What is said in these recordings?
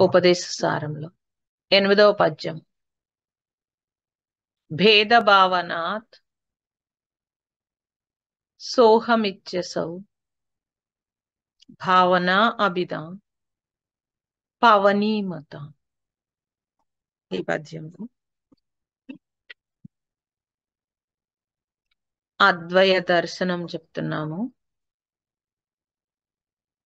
ఉపదేశ సారంలో 8వ పద్యం. భేద భావనాత్ సోహమిత్యసౌ భావనా అభిద పవనీమత. ఈ పద్యంలో అద్వయ దర్శనం చెప్తున్నాము.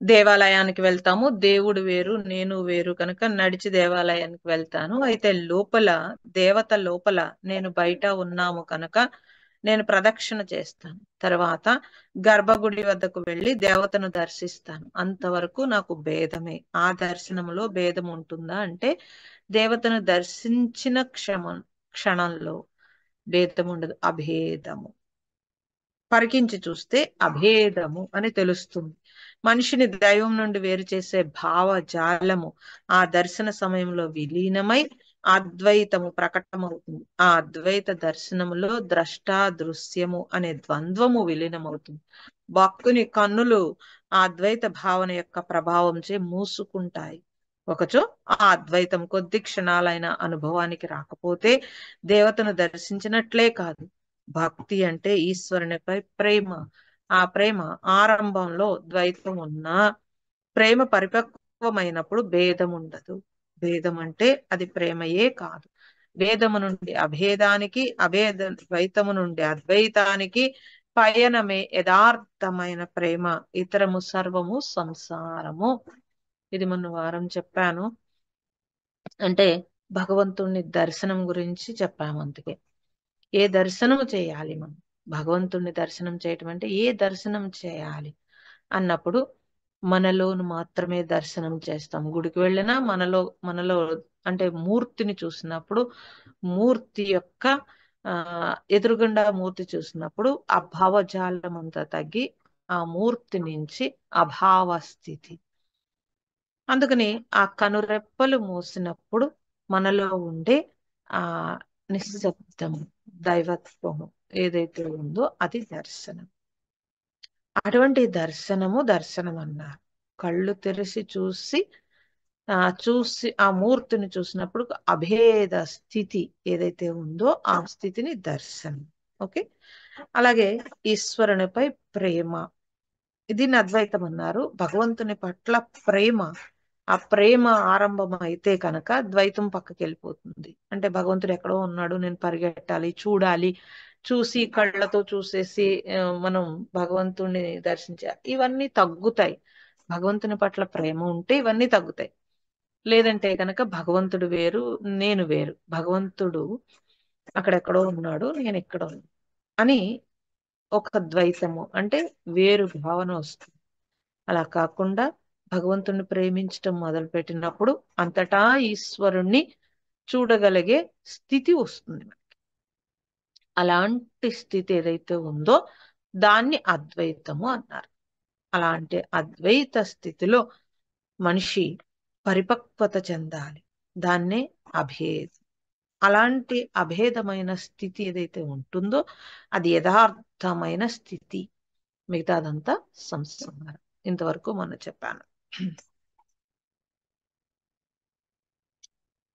దేవాలయానికి వెళ్తాము, దేవుడు వేరు నేను వేరు కనుక నడిచి దేవాలయానికి వెళ్తాను. అయితే లోపల దేవత లోపల, నేను బయట ఉన్నాము కనుక నేను ప్రదక్షిణ చేస్తాను. తర్వాత గర్భగుడి వద్దకు వెళ్ళి దేవతను దర్శిస్తాను. అంతవరకు నాకు భేదమే. ఆ దర్శనంలో భేదం ఉంటుందా అంటే దేవతను దర్శించిన క్షణంలో భేదం ఉండదు, అభేదము. పరికించి చూస్తే అభేదము అని తెలుస్తుంది. మనిషిని దైవం నుండి వేరు చేసే భావజాలము ఆ దర్శన సమయంలో విలీనమై అద్వైతము ప్రకటమవుతుంది. ఆ అద్వైత దర్శనములో ద్రష్ట దృశ్యము అనే ద్వంద్వము విలీనమవుతుంది. భక్తుని కన్నులు ఆ అద్వైత భావన యొక్క ప్రభావంచే మూసుకుంటాయి. ఒకచో ఆ అద్వైతం కొద్ది క్షణాలైన అనుభవానికి రాకపోతే దేవతను దర్శించినట్లే కాదు. భక్తి అంటే ఈశ్వరునిపై ప్రేమ. ఆ ప్రేమ ఆరంభంలో ద్వైతం ఉన్నా ప్రేమ పరిపక్వమైనప్పుడు భేదం ఉండదు. భేదం అంటే అది ప్రేమయే కాదు. భేదము నుండి అభేదానికి, ద్వైతము నుండి అద్వైతానికి పయనమే యథార్థమైన ప్రేమ. ఇతరము సర్వము సంసారము. ఇది మొన్న వారం చెప్పాను. అంటే భగవంతుణ్ణి దర్శనం గురించి చెప్పాము. అందుకే ఏ దర్శనము చేయాలి మనం, భగవంతుణ్ణి దర్శనం చేయటం అంటే ఏ దర్శనం చేయాలి అన్నప్పుడు మనలోను మాత్రమే దర్శనం చేస్తాం. గుడికి వెళ్ళినా మనలో అంటే మూర్తిని చూసినప్పుడు మూర్తి యొక్క ఎదురుగుండా మూర్తి చూసినప్పుడు ఆ భావజాలం అంతా తగ్గి ఆ మూర్తి నుంచి అభావ స్థితి. అందుకని ఆ కనురెప్పలు మూసినప్పుడు మనలో ఉండే ఆ నిశ్శబ్దము, దైవత్వము ఏదైతే ఉందో అది దర్శనం. అటువంటి దర్శనం అన్నారు. కళ్ళు తెరిచి చూసి ఆ మూర్తిని చూసినప్పుడు అభేద స్థితి ఏదైతే ఉందో ఆ స్థితిని దర్శనం. ఓకే. అలాగే ఈశ్వరునిపై ప్రేమ, దీన్ని అద్వైతం అన్నారు. భగవంతుని పట్ల ప్రేమ, ఆ ప్రేమ ఆరంభం అయితే కనుక ద్వైతం పక్కకి వెళ్ళిపోతుంది. అంటే భగవంతుడు ఎక్కడో ఉన్నాడు, నేను పరిగెట్టాలి, చూడాలి, చూసి కళ్ళతో చూసేసి మనం భగవంతుడిని దర్శించాలి, ఇవన్నీ తగ్గుతాయి. భగవంతుని పట్ల ప్రేమ ఉంటే ఇవన్నీ తగ్గుతాయి. లేదంటే కనుక భగవంతుడు వేరు నేను వేరు, భగవంతుడు అక్కడెక్కడో ఉన్నాడు, నేను ఇక్కడ అని ఒక ద్వైతము అంటే వేరు భావన వస్తుంది. అలా కాకుండా భగవంతుని ప్రేమించటం మొదలుపెట్టినప్పుడు అంతటా ఈశ్వరుణ్ణి చూడగలిగే స్థితి వస్తుంది మనకి. అలాంటి స్థితి ఏదైతే ఉందో దాన్ని అద్వైతము అన్నారు. అలాంటి అద్వైత స్థితిలో మనిషి పరిపక్వత చెందాలి. దాన్నే అభేదం. అలాంటి అభేదమైన స్థితి ఏదైతే ఉంటుందో అది యథార్థమైన స్థితి. మిగతాదంతా సంసారం. ఇంతవరకు మనం చెప్పాను.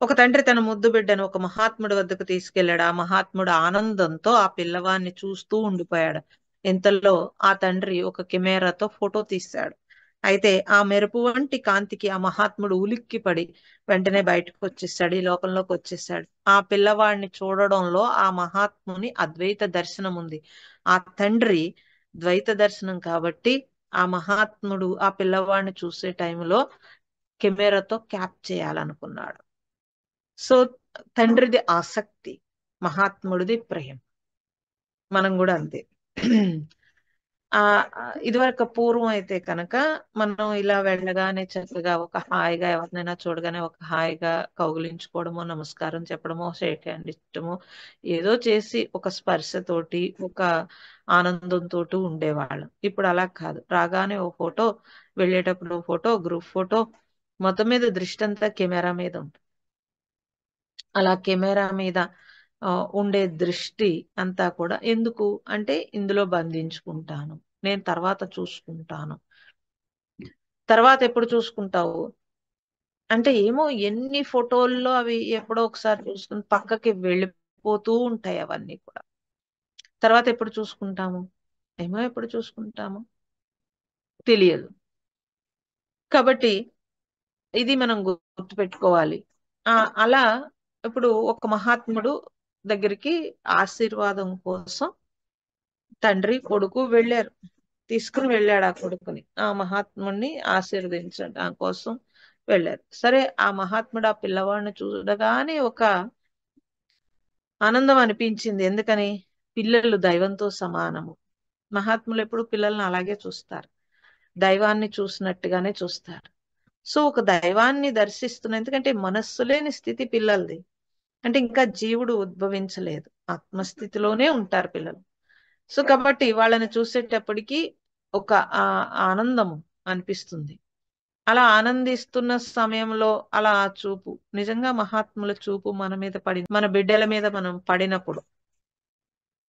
ఒక తండ్రి తన ముద్దు బిడ్డను ఒక మహాత్ముడి వద్దకు తీసుకెళ్లాడు. ఆ మహాత్ముడు ఆనందంతో ఆ పిల్లవాడిని చూస్తూ ఉండిపోయాడు. ఇంతలో ఆ తండ్రి ఒక కెమెరాతో ఫోటో తీశాడు. అయితే ఆ మెరుపు వంటి కాంతికి ఆ మహాత్ముడు ఉలిక్కిపడి వెంటనే బయటకు వచ్చేసాడు, ఈ లోకంలోకి వచ్చేసాడు. ఆ పిల్లవాడిని చూడడంలో ఆ మహాత్ముని అద్వైత దర్శనం ఉంది. ఆ తండ్రి ద్వైత దర్శనం కాబట్టి ఆ మహాత్ముడు ఆ పిల్లవాడిని చూసే టైంలో కెమెరాతో క్యాప్ చేయాలనుకున్నాడు. సో తండ్రిది ఆసక్తి, మహాత్ముడిది ప్రేమ. మనం కూడా అంతే. ఇదివరకు పూర్వం అయితే కనుక మనం ఇలా వెళ్ళగానే చక్కగా ఒక హాయిగా ఎవరినైనా చూడగానే ఒక హాయిగా కౌగిలించుకోవడమో, నమస్కారం చెప్పడమో, షేక్ హ్యాండ్ ఇచ్చడమో ఏదో చేసి ఒక స్పర్శతోటి ఒక ఆనందంతో ఉండేవాళ్ళం. ఇప్పుడు అలా కాదు. రాగానే ఓ ఫోటో, వెళ్ళేటప్పుడు ఓ ఫోటో, గ్రూప్ ఫోటో, మొత్తం మీద దృష్టి అంతా కెమెరా మీద ఉంటుంది. అలా కెమెరా మీద ఉండే దృష్టి అంతా కూడా ఎందుకు అంటే ఇందులో బంధించుకుంటాను, నేను తర్వాత చూసుకుంటాను. తర్వాత ఎప్పుడు చూసుకుంటావు అంటే ఏమో ఎన్ని ఫోటోల్లో అవి ఎప్పుడో ఒకసారి చూసుకుని పక్కకి వెళ్ళిపోతూ ఉంటాయి అవన్నీ కూడా. తర్వాత ఎప్పుడు చూసుకుంటాము? ఏమో ఎప్పుడు చూసుకుంటాము తెలియదు. కాబట్టి ఇది మనం గుర్తుపెట్టుకోవాలి. అలా ఇప్పుడు ఒక మహాత్ముడు దగ్గరికి ఆశీర్వాదం కోసం తండ్రి కొడుకు వెళ్ళారు. తీసుకుని వెళ్ళాడు ఆ కొడుకుని. ఆ మహాత్ముడిని ఆశీర్వదించడం కోసం వెళ్ళారు. సరే ఆ మహాత్ముడు ఆ పిల్లవాడిని చూడగానే ఒక ఆనందం అనిపించింది. ఎందుకని? పిల్లలు దైవంతో సమానము. మహాత్ములు ఎప్పుడు పిల్లల్ని అలాగే చూస్తారు. దైవాన్ని చూసినట్టుగానే చూస్తారు. సో ఒక దైవాన్ని దర్శిస్తున్న, ఎందుకంటే మనస్సు లేని స్థితి పిల్లలది. అంటే ఇంకా జీవుడు ఉద్భవించలేదు, ఆత్మస్థితిలోనే ఉంటారు పిల్లలు. సో కాబట్టి వాళ్ళని చూసేటప్పటికి ఒక ఆనందము అనిపిస్తుంది. అలా ఆనందిస్తున్న సమయంలో అలా ఆ చూపు, నిజంగా మహాత్ముల చూపు మన మీద పడి, మన బిడ్డల మీద మనం పడినప్పుడు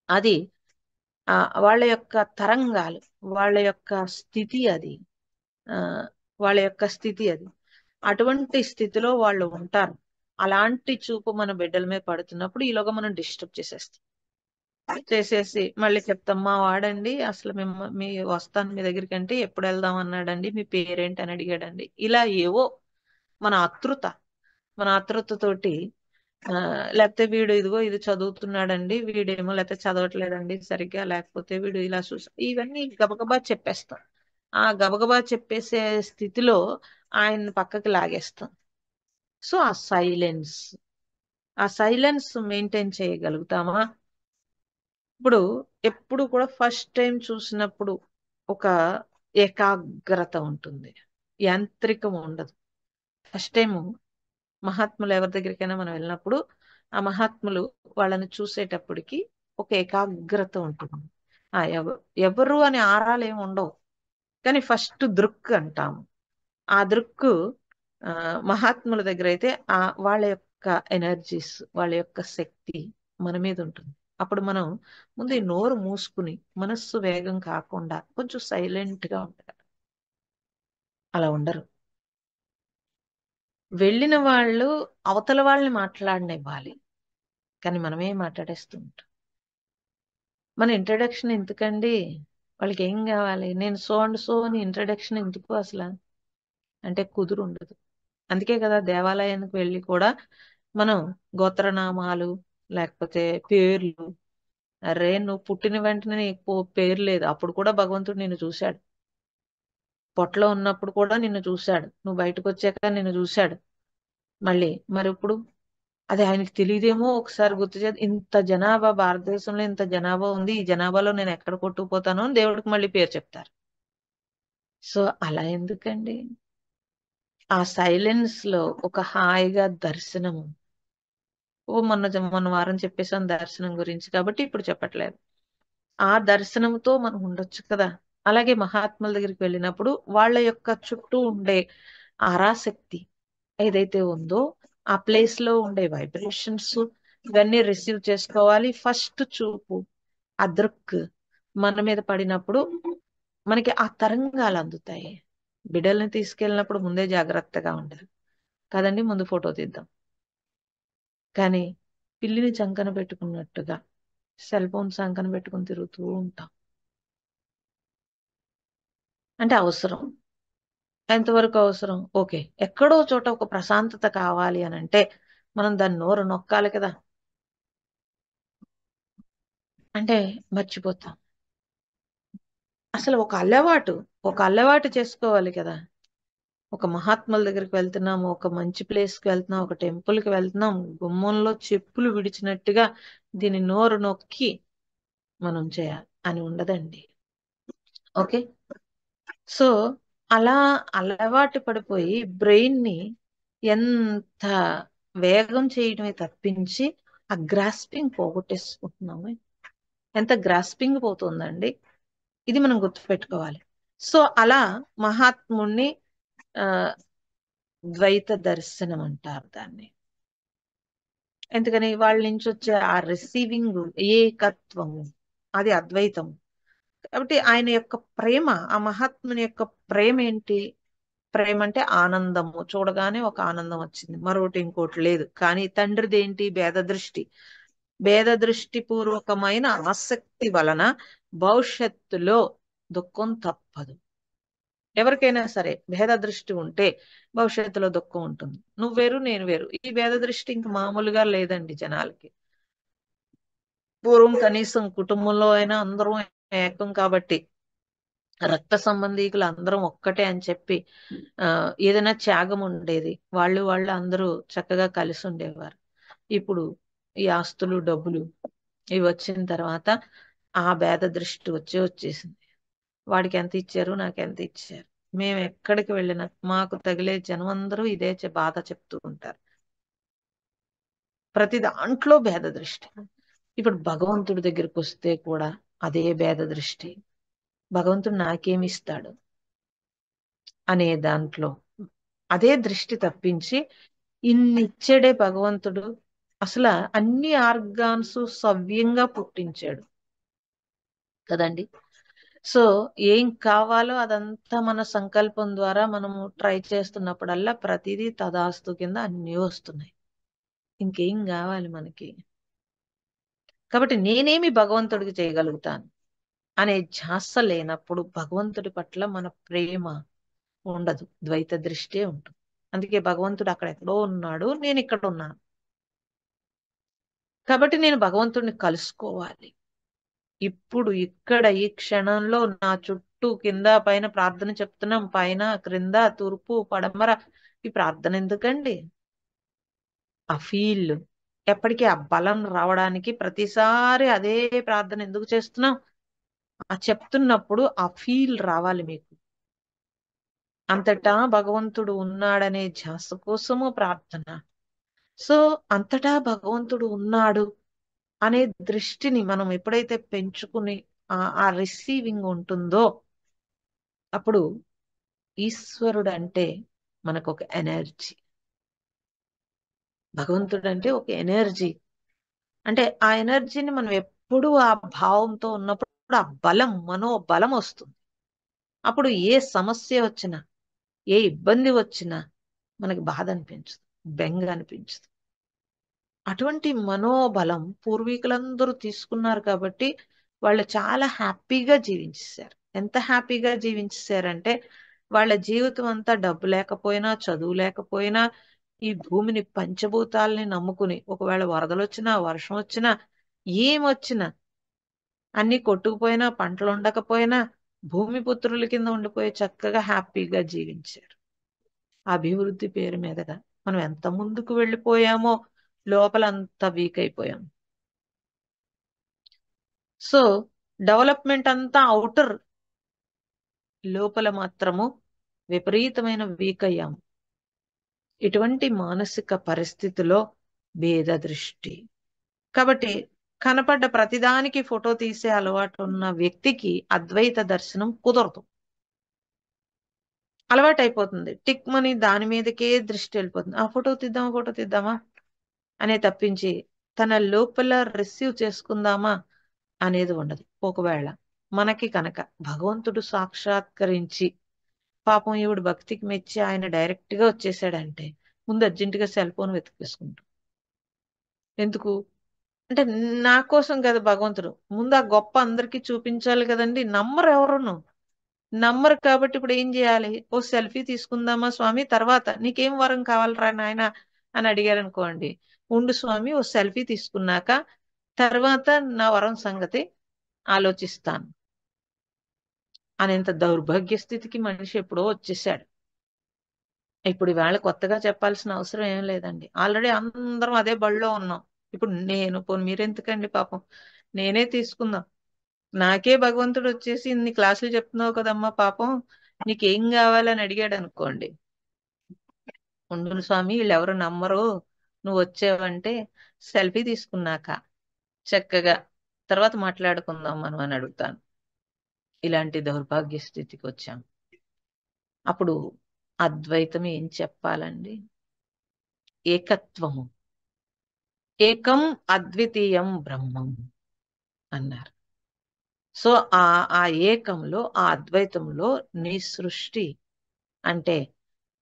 అది ఆ వాళ్ళ యొక్క తరంగాలు, వాళ్ళ యొక్క స్థితి అది, ఆ వాళ్ళ యొక్క స్థితి అది, అటువంటి స్థితిలో వాళ్ళు ఉంటారు. అలాంటి చూపు మన బిడ్డల మీద పడుతున్నప్పుడు ఈలోగా మనం డిస్టర్బ్ చేసేస్తాం. చేసేసి మళ్ళీ చెప్తాం, మా వాడండి అసలు మేము వస్తాను మీ దగ్గరికి అంటే ఎప్పుడు వెళ్దాం అన్నాడండి, మీ పేరేంటి అని అడిగాడండి. ఇలా ఏవో మన ఆతృత, మన ఆతృతతోటి లేకపోతే వీడు ఇదిగో ఇది చదువుతున్నాడండి, వీడేమో లేకపోతే చదవట్లేదండి సరిగ్గా, లేకపోతే వీడు ఇలా చూసా, ఇవన్నీ గబగబా చెప్పేస్తాం. ఆ గబగబా చెప్పేసే స్థితిలో ఆయన్ని పక్కకి లాగేస్తాం. సో ఆ సైలెన్స్ మెయింటైన్ చేయగలుగుతామా? ఇప్పుడు ఎప్పుడు కూడా ఫస్ట్ టైం చూసినప్పుడు ఒక ఏకాగ్రత ఉంటుంది, యాంత్రికం ఉండదు. ఫస్ట్ టైము మహాత్ములు ఎవరి దగ్గరికైనా మనం వెళ్ళినప్పుడు ఆ మహాత్ములు వాళ్ళని చూసేటప్పటికి ఒక ఏకాగ్రత ఉంటుంది. ఎవరు అని ఆరాలు ఏమి ఉండవు, కానీ ఫస్ట్ దృక్ అంటాము. ఆ దృక్కు మహాత్ముల దగ్గర అయితే వాళ్ళ యొక్క ఎనర్జీస్, వాళ్ళ యొక్క శక్తి మన మీద ఉంటుంది. అప్పుడు మనం ముందు ఈ నోరు మూసుకుని మనస్సు వేగం కాకుండా కొంచెం సైలెంట్ గా ఉంటారు. అలా ఉండరు. వెళ్ళిన వాళ్ళు అవతల వాళ్ళని మాట్లాడనివ్వాలి, కానీ మనమే మాట్లాడేస్తూ ఉంటాం. మన ఇంట్రడక్షన్ ఎందుకండి? వాళ్ళకి ఏం కావాలి, నేను సో అండ్ సో అని ఇంట్రడక్షన్ ఎందుకు అసలు అంటే కుదురు ఉండదు. అందుకే కదా దేవాలయానికి వెళ్ళి కూడా మనం గోత్రనామాలు లేకపోతే పేర్లు, అరే నువ్వు పుట్టిన వెంటనే నీకు పేరు లేదు, అప్పుడు కూడా భగవంతుడు నిన్ను చూశాడు. పొట్టలో ఉన్నప్పుడు కూడా నిన్ను చూశాడు, నువ్వు బయటకు వచ్చాక నిన్ను చూశాడు. మళ్ళీ మరి ఇప్పుడు అది ఆయనకి తెలియదేమో, ఒకసారి గుర్తు చేసి, ఇంత జనాభా భారతదేశంలో ఇంత జనాభా ఉంది, ఈ జనాభాలో నేను ఎక్కడ కొట్టుకుపోతాను అని దేవుడికి మళ్ళీ పేరు చెప్తారు. సో అలా ఎందుకండి? ఆ సైలెన్స్ లో ఒక హాయిగా దర్శనము. మొన్న వారం చెప్పేసాను దర్శనం గురించి, కాబట్టి ఇప్పుడు చెప్పట్లేదు. ఆ దర్శనంతో మనం ఉండొచ్చు కదా. అలాగే మహాత్ముల దగ్గరికి వెళ్ళినప్పుడు వాళ్ళ యొక్క చుట్టూ ఉండే ఆరాశక్తి ఏదైతే ఉందో, ఆ ప్లేస్ లో ఉండే వైబ్రేషన్స్ ఇవన్నీ రిసీవ్ చేసుకోవాలి. ఫస్ట్ చూపు ఆ దృక్ మన మీద పడినప్పుడు మనకి ఆ తరంగాలు అందుతాయి. బిడ్డల్ని తీసుకెళ్ళినప్పుడు ముందే జాగ్రత్తగా ఉండాలి కదండి, ముందు ఫోటో తీద్దాం. కానీ పిల్లిని చంకన పెట్టుకున్నట్టుగా సెల్ ఫోన్ సంకన పెట్టుకుని తిరుగుతూ ఉంటాం. అంటే అవసరం ఎంతవరకు అవసరం? ఓకే, ఎక్కడో చోట ఒక ప్రశాంతత కావాలి అని అంటే మనం దాన్ని నోరు నొక్కాలి కదా. అంటే మర్చిపోతాం. అసలు ఒక అలవాటు చేసుకోవాలి కదా. ఒక మహాత్ముల దగ్గరికి వెళ్తున్నాము, ఒక మంచి ప్లేస్ కి వెళ్తున్నాం, ఒక టెంపుల్ కి వెళ్తున్నాం, గుమ్మంలో చెప్పులు విడిచినట్టుగా దీని నోరు నొక్కి మనం చేయాలి అని ఉండదండి. ఓకే, సో అలా అలవాటు పడిపోయి బ్రెయిన్ ని ఎంత వేగం చేయడమే తప్పించి ఆ గ్రాస్పింగ్ పోగొట్టేసుకుంటున్నాము. ఎంత గ్రాస్పింగ్ పోతుందండి, ఇది మనం గుర్తుపెట్టుకోవాలి. సో అలా మహాత్ముణ్ణి ఆ ద్వైత దర్శనం అంటారు దాన్ని. ఎందుకని? వాళ్ళ నుంచి వచ్చే ఆ రిసీవింగ్ ఏకత్వము అది అద్వైతం. కాబట్టి ఆయన యొక్క ప్రేమ, ఆ మహాత్ముని యొక్క ప్రేమ ఏంటి? ప్రేమ అంటే ఆనందము, చూడగానే ఒక ఆనందం వచ్చింది, మరొకటి ఇంకోటి లేదు. కానీ తండ్రిది ఏంటి? భేద దృష్టి. భేద దృష్టి పూర్వకమైన ఆసక్తి వలన భవిష్యత్తులో దుఃఖం తప్పదు. ఎవరికైనా సరే భేద దృష్టి ఉంటే భవిష్యత్తులో దుఃఖం ఉంటుంది. నువ్వు వేరు, నేను వేరు. ఈ భేద దృష్టి ఇంక మామూలుగా లేదండి జనాలకి. పూర్వం కనీసం కుటుంబంలో అయినా అందరం ఏకం కాబట్టి, రక్త సంబంధీకులు అందరం ఒక్కటే అని చెప్పి ఏదైనా త్యాగం ఉండేది. వాళ్ళు అందరూ చక్కగా కలిసి ఉండేవారు. ఇప్పుడు ఈ ఆస్తులు, డబ్బులు ఇవి వచ్చిన తర్వాత ఆ భేద దృష్టి వచ్చేసింది. వాడికి ఎంత ఇచ్చారు, నాకు ఎంత ఇచ్చారు, మేము ఎక్కడికి వెళ్ళినా మాకు తగిలే జనం అందరూ ఇదే బాధ చెప్తూ ఉంటారు. ప్రతి దాంట్లో భేద దృష్టి. ఇప్పుడు భగవంతుడి దగ్గరికి వస్తే కూడా అదే భేద దృష్టి. భగవంతుడు నాకేమిస్తాడు అనే దాంట్లో అదే దృష్టి తప్పించి, ఇన్నిచ్చాడే భగవంతుడు, అసలు అన్ని ఆర్గాన్స్ సవ్యంగా పుట్టించాడు కదండి. సో ఏం కావాలో అదంతా మన సంకల్పం ద్వారా మనము ట్రై చేస్తున్నప్పుడల్లా ప్రతిదీ తదాస్తు కింద అన్నీ వస్తున్నాయి. ఇంకేం కావాలి మనకి? కాబట్టి నేనేమి భగవంతుడికి చేయగలుగుతాను అనే ధ్యాస లేనప్పుడు భగవంతుడి పట్ల మన ప్రేమ ఉండదు, ద్వైత దృష్టే ఉంటుంది. అందుకే భగవంతుడు అక్కడ ఎక్కడో ఉన్నాడు, నేను ఇక్కడ ఉన్నాను. కాబట్టి నేను భగవంతుడిని కలుసుకోవాలి. ఇప్పుడు ఇక్కడ ఈ క్షణంలో నా చుట్టూ కింద పైన ప్రార్థన చెప్తున్నాం, పైన క్రింద తూర్పు పడమర. ఈ ప్రార్థన ఎందుకండి? ఆ ఫీల్, ఎప్పటికీ ఆ బలం రావడానికి ప్రతిసారి అదే ప్రార్థన ఎందుకు చేస్తున్నాం? ఆ చెప్తున్నప్పుడు ఆ ఫీల్ రావాలి మీకు. అంతటా భగవంతుడు ఉన్నాడనే ధ్యాస కోసము ప్రార్థన. సో అంతటా భగవంతుడు ఉన్నాడు అనే దృష్టిని మనం ఎప్పుడైతే పెంచుకుని ఆ రిసీవింగ్ ఉంటుందో, అప్పుడు ఈశ్వరుడు అంటే మనకు ఒక ఎనర్జీ. భగవంతుడు అంటే ఒక ఎనర్జీ. అంటే ఆ ఎనర్జీని మనం ఎప్పుడు ఆ భావంతో ఉన్నప్పుడు ఆ బలం, మనోబలం వస్తుంది. అప్పుడు ఏ సమస్య వచ్చినా, ఏ ఇబ్బంది వచ్చినా మనకి బాధ అనిపించదు, బెంగ అనిపించదు. అటువంటి మనోబలం పూర్వీకులందరూ తీసుకున్నారు కాబట్టి వాళ్ళు చాలా హ్యాపీగా జీవించేశారు. ఎంత హ్యాపీగా జీవించేశారంటే, వాళ్ళ జీవితం అంతా డబ్బు లేకపోయినా, చదువు లేకపోయినా, ఈ భూమిని పంచభూతాలని నమ్ముకుని, ఒకవేళ వరదలు వచ్చినా, వర్షం వచ్చినా, ఏమొచ్చినా, అన్ని కొట్టుకుపోయినా, పంటలు ఉండకపోయినా, భూమి పుత్రుల కింద ఉండిపోయి చక్కగా హ్యాపీగా జీవించారు. అభివృద్ధి పేరు మీదగా మనం ఎంత ముందుకు వెళ్ళిపోయామో లోపల అంత వీక్ అయిపోయాం. సో డెవలప్మెంట్ అంతా అవుటర్, లోపల మాత్రము విపరీతమైన వీక్ అయ్యాం. ఇటువంటి మానసిక పరిస్థితిలో భేద దృష్టి. కాబట్టి కనపడ్డ ప్రతిదానికి ఫోటో తీసే అలవాటు ఉన్న వ్యక్తికి అద్వైత దర్శనం కుదరదు. అలవాటు అయిపోతుంది. టిక్ మని దాని మీదకే దృష్టి వెళ్ళిపోతుంది. ఆ ఫోటో తీద్దామా అనే తప్పించి తన లోపల రిసీవ్ చేసుకుందామా అనేది ఉండదు. ఒకవేళ మనకి కనుక భగవంతుడు సాక్షాత్కరించి, పాపం ఈవిడ భక్తికి మెచ్చి ఆయన డైరెక్ట్ గా వచ్చేసాడంటే ముందు అర్జెంటుగా సెల్ ఫోన్ వెతికేసుకుంటాం. ఎందుకు అంటే నా కోసం కదా భగవంతుడు, ముందు ఆ గొప్ప అందరికీ చూపించాలి కదండి. నమ్మరు కాబట్టి ఇప్పుడు ఏం చేయాలి? ఓ సెల్ఫీ తీసుకుందామా స్వామి, తర్వాత నీకేం వరం కావాలరా నాయన అని అడిగారు అనుకోండి, ఉండు స్వామి ఓ సెల్ఫీ తీసుకున్నాక తర్వాత నా వరం సంగతి ఆలోచిస్తాను అనేంత దౌర్భాగ్య స్థితికి మనిషి ఎప్పుడో వచ్చేసాడు. ఇప్పుడు ఈవేళ కొత్తగా చెప్పాల్సిన అవసరం ఏం లేదండి. ఆల్రెడీ అందరం అదే బడిలో ఉన్నాం. ఇప్పుడు నేను పోనీ మీరెందుకండి పాపం, నేనే తీసుకుందాం. నాకే భగవంతుడు వచ్చేసి ఇన్ని క్లాసులు చెప్తున్నావు కదమ్మా పాపం, నీకేం కావాలని అడిగాడు అనుకోండి, ఉండు స్వామి వీళ్ళెవరు నమ్మరు, నువ్వు వచ్చావంటే సెల్ఫీ తీసుకున్నాక చక్కగా తర్వాత మాట్లాడుకుందాం మనం అని అడుగుతాను. ఇలాంటి దౌర్భాగ్య స్థితికి వచ్చాం. అప్పుడు అద్వైతం ఏం చెప్పాలండి? ఏకత్వము, ఏకం అద్వితీయం బ్రహ్మం అన్నారు. సో ఆ ఏకంలో, ఆ అద్వైతంలో నీ సృష్టి అంటే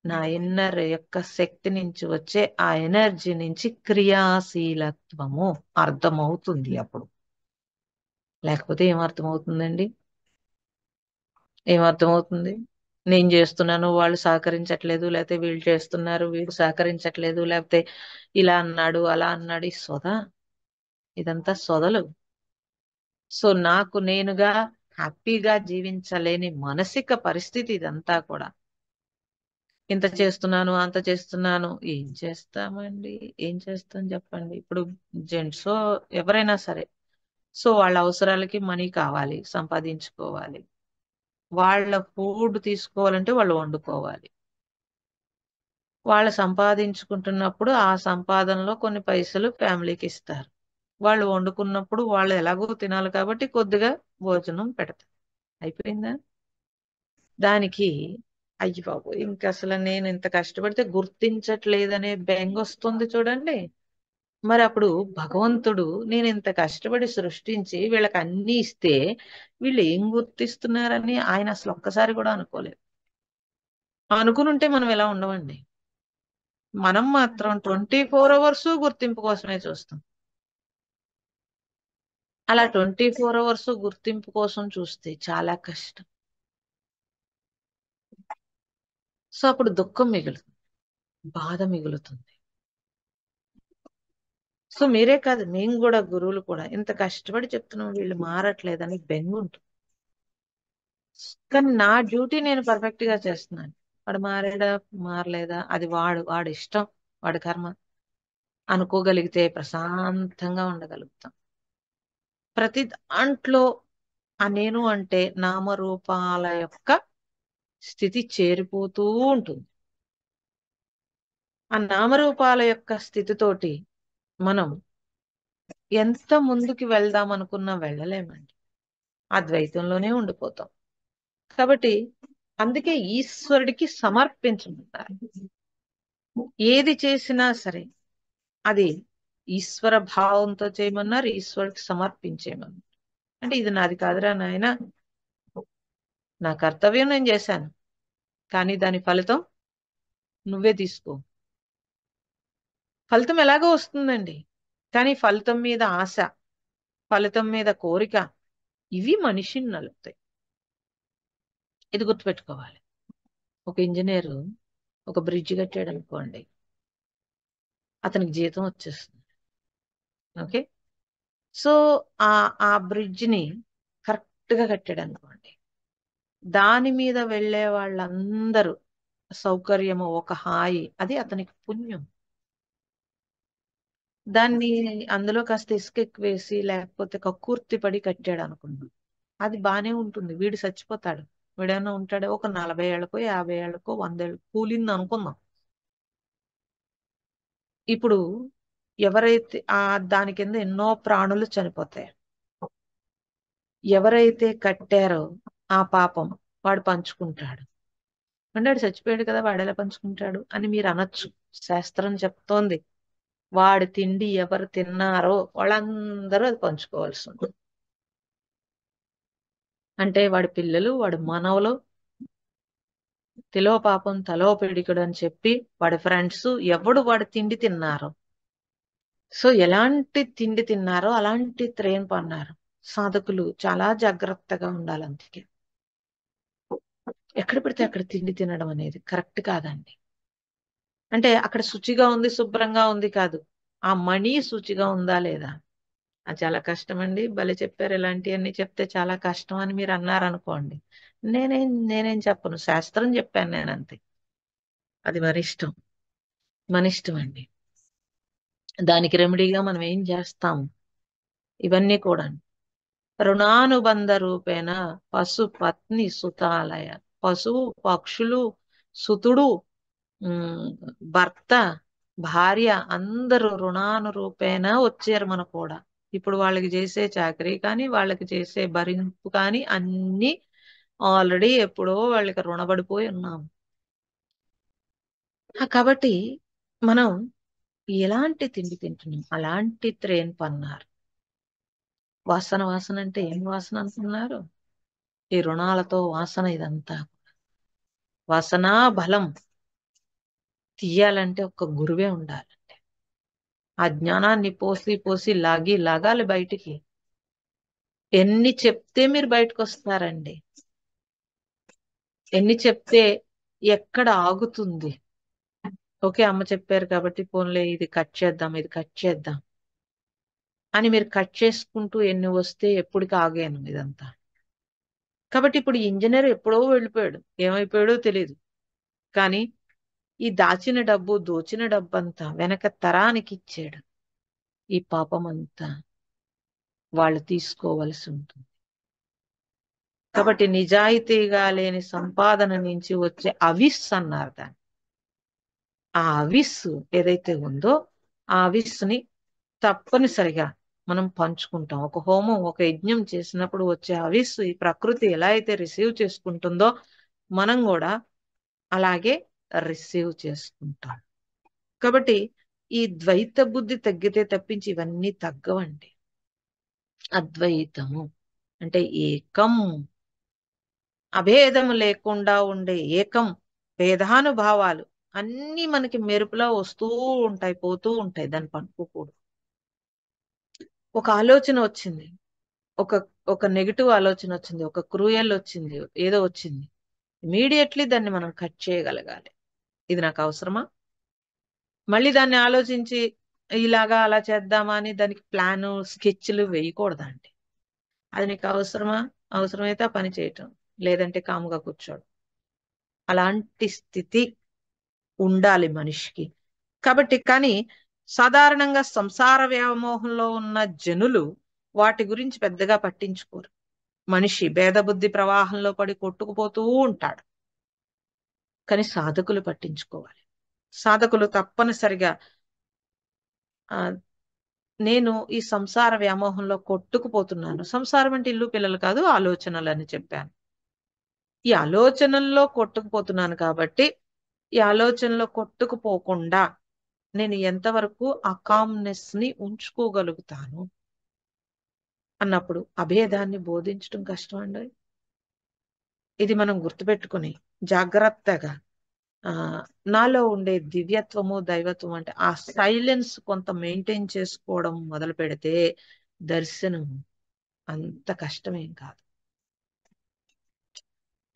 నా ఇన్నర్ యొక్క శక్తి నుంచి వచ్చే ఆ ఎనర్జీ నుంచి క్రియాశీలత్వము అర్థమవుతుంది అప్పుడు. లేకపోతే ఏం అర్థమవుతుందండి? ఏం అర్థమవుతుంది? నేను చేస్తున్నాను, వాళ్ళు సహకరించట్లేదు, లేకపోతే వీళ్ళు చేస్తున్నారు, వీళ్ళు సహకరించట్లేదు, లేకపోతే ఇలా అన్నాడు అలా అన్నాడు, ఈ సొద, ఇదంతా సొదలు. సో నాకు నేనుగా హ్యాపీగా జీవించలేని మానసిక పరిస్థితి ఇదంతా కూడా. ఇంత చేస్తున్నాను అంత చేస్తున్నాను, ఏం చేస్తామండి? ఏం చేస్తాం చెప్పండి? ఇప్పుడు జెంట్స్ ఎవరైనా సరే, సో వాళ్ళ అవసరాలకి మనీ కావాలి, సంపాదించుకోవాలి. వాళ్ళ ఫుడ్ తీసుకోవాలంటే వాళ్ళు వండుకోవాలి. వాళ్ళు సంపాదించుకుంటున్నప్పుడు ఆ సంపాదనలో కొన్ని పైసలు ఫ్యామిలీకి ఇస్తారు. వాళ్ళు వండుకున్నప్పుడు వాళ్ళు ఎలాగో తినాలి కాబట్టి కొద్దిగా భోజనం పెడతారు. అయిపోయిందా? దానికి అయ్యి బాబు ఇంక అసలు నేను ఇంత కష్టపడితే గుర్తించట్లేదనే బెంగ వస్తుంది చూడండి. మరి అప్పుడు భగవంతుడు నేను ఇంత కష్టపడి సృష్టించి వీళ్ళకి అన్ని ఇస్తే వీళ్ళు ఏం గుర్తిస్తున్నారని ఆయన అసలు ఒక్కసారి కూడా అనుకోలేదు. అనుకుని ఉంటే మనం ఎలా ఉండవండి. మనం మాత్రం 24 అవర్స్ గుర్తింపు కోసమే చూస్తాం. అలా 24 అవర్స్ గుర్తింపు కోసం చూస్తే చాలా కష్టం. సో అప్పుడు దుఃఖం మిగులుతుంది, బాధ మిగులుతుంది. సో మీరే కాదు, మేము కూడా గురువులు కూడా ఇంత కష్టపడి చెప్తున్నాం, వీళ్ళు మారట్లేదని బెంగ ఉంటుంది. కానీ నా డ్యూటీ నేను పర్ఫెక్ట్ గా చేస్తున్నాను. వాడు మారాడా మారలేదా అది వాడి ఇష్టం, వాడి కర్మ అనుకోగలిగితే ప్రశాంతంగా ఉండగలుగుతాం. ప్రతి దాంట్లో ఆ నేను అంటే నామరూపాల యొక్క స్థితి చేరిపోతూ ఉంటుంది. ఆ నామరూపాల యొక్క స్థితితోటి మనం ఎంత ముందుకు వెళ్దాం అనుకున్నా వెళ్ళలేమండి. అద్వైతంలోనే ఉండిపోతాం. కాబట్టి అందుకే ఈశ్వరుడికి సమర్పించమంటారు. ఏది చేసినా సరే అది ఈశ్వర భావంతో చేయమన్నారు, ఈశ్వరుడికి సమర్పించేయమన్నారు. అంటే ఇది నాది కాదురా నాయన, నా కర్తవ్యం నేను చేశాను, కానీ దాని ఫలితం నువ్వే తీసుకో. ఫలితం ఎలాగో వస్తుందండి, కానీ ఫలితం మీద ఆశ, ఫలితం మీద కోరిక, ఇవి మనిషిని నలుపుతాయి. ఇది గుర్తుపెట్టుకోవాలి. ఒక ఇంజనీరు ఒక బ్రిడ్జ్ కట్టాడు అనుకోండి, అతనికి జీతం వచ్చేస్తుంది. ఓకే. సో ఆ ఆ బ్రిడ్జ్ ని కరెక్ట్ గా కట్టాడు అనుకోండి, దాని మీద వెళ్ళే వాళ్ళందరూ సౌకర్యము, ఒక హాయి, అది అతనికి పుణ్యం. దాన్ని అందులో కాస్త ఇసుక ఎక్కువేసి లేకపోతే కక్కుర్తి పడి కట్టాడు అనుకుందాం, అది బానే ఉంటుంది, వీడు చచ్చిపోతాడు. వీడేమన్నా ఉంటాడు, ఒక 40 ఏళ్లకో 50 ఏళ్లకో 100 ఏళ్ళకో కూలింది అనుకుందాం. ఇప్పుడు ఎవరైతే దాని కింద ఎన్నో ప్రాణులు చనిపోతాయి. ఎవరైతే కట్టారో ఆ పాపం వాడు పంచుకుంటాడు. అంటే వాడు చచ్చిపోయాడు కదా, వాడు ఎలా పంచుకుంటాడు అని మీరు అనొచ్చు. శాస్త్రం చెప్తోంది వాడి తిండి ఎవరు తిన్నారో వాళ్ళందరూ అది పంచుకోవాల్సి ఉంటుంది. అంటే వాడి పిల్లలు, వాడి మనవలు, తిలో పాపం తలో పిడికుడు అని చెప్పి వాడి ఫ్రెండ్స్ ఎవడు వాడి తిండి తిన్నారు, సో ఎలాంటి తిండి తిన్నారో అలాంటి త్రేం పన్నారు. సాధకులు చాలా జాగ్రత్తగా ఉండాలి. అందుకే ఎక్కడ పడితే అక్కడ తిండి తినడం అనేది కరెక్ట్ కాదండి. అంటే అక్కడ శుచిగా ఉంది, శుభ్రంగా ఉంది కాదు, ఆ మనీ శుచిగా ఉందా లేదా, అది చాలా కష్టం అండి. భలే చెప్పారు, ఇలాంటివన్నీ చెప్తే చాలా కష్టం అని మీరు అన్నారనుకోండి, నేనేం చెప్పను, శాస్త్రం చెప్పాను నేను అంతే. అది మన ఇష్టం, మన ఇష్టం అండి. దానికి రెమెడీగా మనం ఏం చేస్తాం, ఇవన్నీ కూడా రుణానుబంధ రూపేణ పశు పత్ని సుతాలయ, పశువు పక్షులు, సుతుడు, ఉమ్, భర్త, భార్య అందరూ రుణానురూపేణ వచ్చారు మన కూడా. ఇప్పుడు వాళ్ళకి చేసే చాకరీ కానీ వాళ్ళకి చేసే భరింపు కానీ అన్ని ఆల్రెడీ ఎప్పుడో వాళ్ళకి రుణపడిపోయి ఉన్నాం. కాబట్టి మనం ఎలాంటి తిండి తింటున్నాం, అలాంటి త్రేన్ పన్నారు. వాసన వాసన అంటే ఏం వాసన అనుకున్నారు? ఈ రుణాలతో వాసన ఇదంతా. వాసనా బలం, తీయాలంటే ఒక్క గురువే ఉండాలంటే. ఆ జ్ఞానాన్ని పోసి పోసి లాగాలి బయటికి. ఎన్ని చెప్తే మీరు బయటకు వస్తారండి? ఎన్ని చెప్తే ఎక్కడ ఆగుతుంది? ఓకే, అమ్మ చెప్పారు కాబట్టి పోన్లే ఇది కట్ చేద్దాం, ఇది కట్ చేద్దాం అని మీరు కట్ చేసుకుంటూ ఎన్ని వస్తే ఎప్పటికి ఆగాను ఇదంతా. కాబట్టి ఇప్పుడు ఇంజనీర్ ఎప్పుడో వెళ్ళిపోయాడు, ఏమైపోయాడో తెలియదు. కానీ ఈ దాచిన డబ్బు దోచిన డబ్బంతా వెనక తరానికి ఇచ్చాడు. ఈ పాపం అంతా వాళ్ళు తీసుకోవలసి ఉంటుంది. కాబట్టి నిజాయితీగా లేని సంపాదన నుంచి వచ్చే అవిస్ అన్నారు దాన్ని. ఆ అవిస్ ఏదైతే ఉందో ఆ అవిస్ని తప్పనిసరిగా మనం పంచుకుంటాం. ఒక హోమం, ఒక యజ్ఞం చేసినప్పుడు వచ్చే అవిస్ ఈ ప్రకృతి ఎలా అయితే రిసీవ్ చేసుకుంటుందో మనం కూడా అలాగే రిసీవ్ చేసుకుంటాం. కాబట్టి ఈ ద్వైత బుద్ధి తగ్గితే తప్పించి ఇవన్నీ తగ్గవండి. అద్వైతము అంటే ఏకం, అభేదము లేకుండా ఉండే ఏకం. భేదానుభావాలు అన్ని మనకి మెరుపులా వస్తూ ఉంటాయి, పోతూ ఉంటాయి. దాన్ని పట్టుకోకూడదు. ఒక ఆలోచన వచ్చింది, ఒక ఒక నెగిటివ్ ఆలోచన వచ్చింది, ఒక క్రూయల్ వచ్చింది, ఏదో వచ్చింది, ఇమీడియట్లీ దాన్ని మనం కట్ చేయగలగాలి. ఇది నాకు అవసరమా? మళ్ళీ దాన్ని ఆలోచించి ఇలాగా అలా చేద్దామా అని దానికి ప్లాన్ స్కెచ్లు వేయకూడదండి. అది నీకు అవసరమా? అవసరమైతే ఆ పని చేయటం, లేదంటే కాముగా కూర్చోడు. అలాంటి స్థితి ఉండాలి మనిషికి. కాబట్టి కానీ సాధారణంగా సంసార వ్యామోహంలో ఉన్న జనులు వాటి గురించి పెద్దగా పట్టించుకోరు. మనిషి భేదబుద్ధి ప్రవాహంలో పడి కొట్టుకుపోతూ ఉంటాడు. కానీ సాధకులు పట్టించుకోవాలి. సాధకులు తప్పనిసరిగా ఆ నేను ఈ సంసార వ్యామోహంలో కొట్టుకుపోతున్నాను. సంసారం అంటే ఇల్లు పిల్లలు కాదు, ఆలోచనలు అని చెప్పాను. ఈ ఆలోచనల్లో కొట్టుకుపోతున్నాను కాబట్టి ఈ ఆలోచనలో కొట్టుకుపోకుండా నేను ఎంతవరకు ఆ కామ్నెస్ ని ఉంచుకోగలుగుతాను అన్నప్పుడు అభేదాన్ని బోధించడం కష్టం అండి. ఇది మనం గుర్తుపెట్టుకుని జాగ్రత్తగా ఆ నాలో ఉండే దివ్యత్వము దైవత్వం అంటే ఆ సైలెన్స్ కొంత మెయింటైన్ చేసుకోవడం మొదలు పెడితే దర్శనం అంత కష్టమేం కాదు.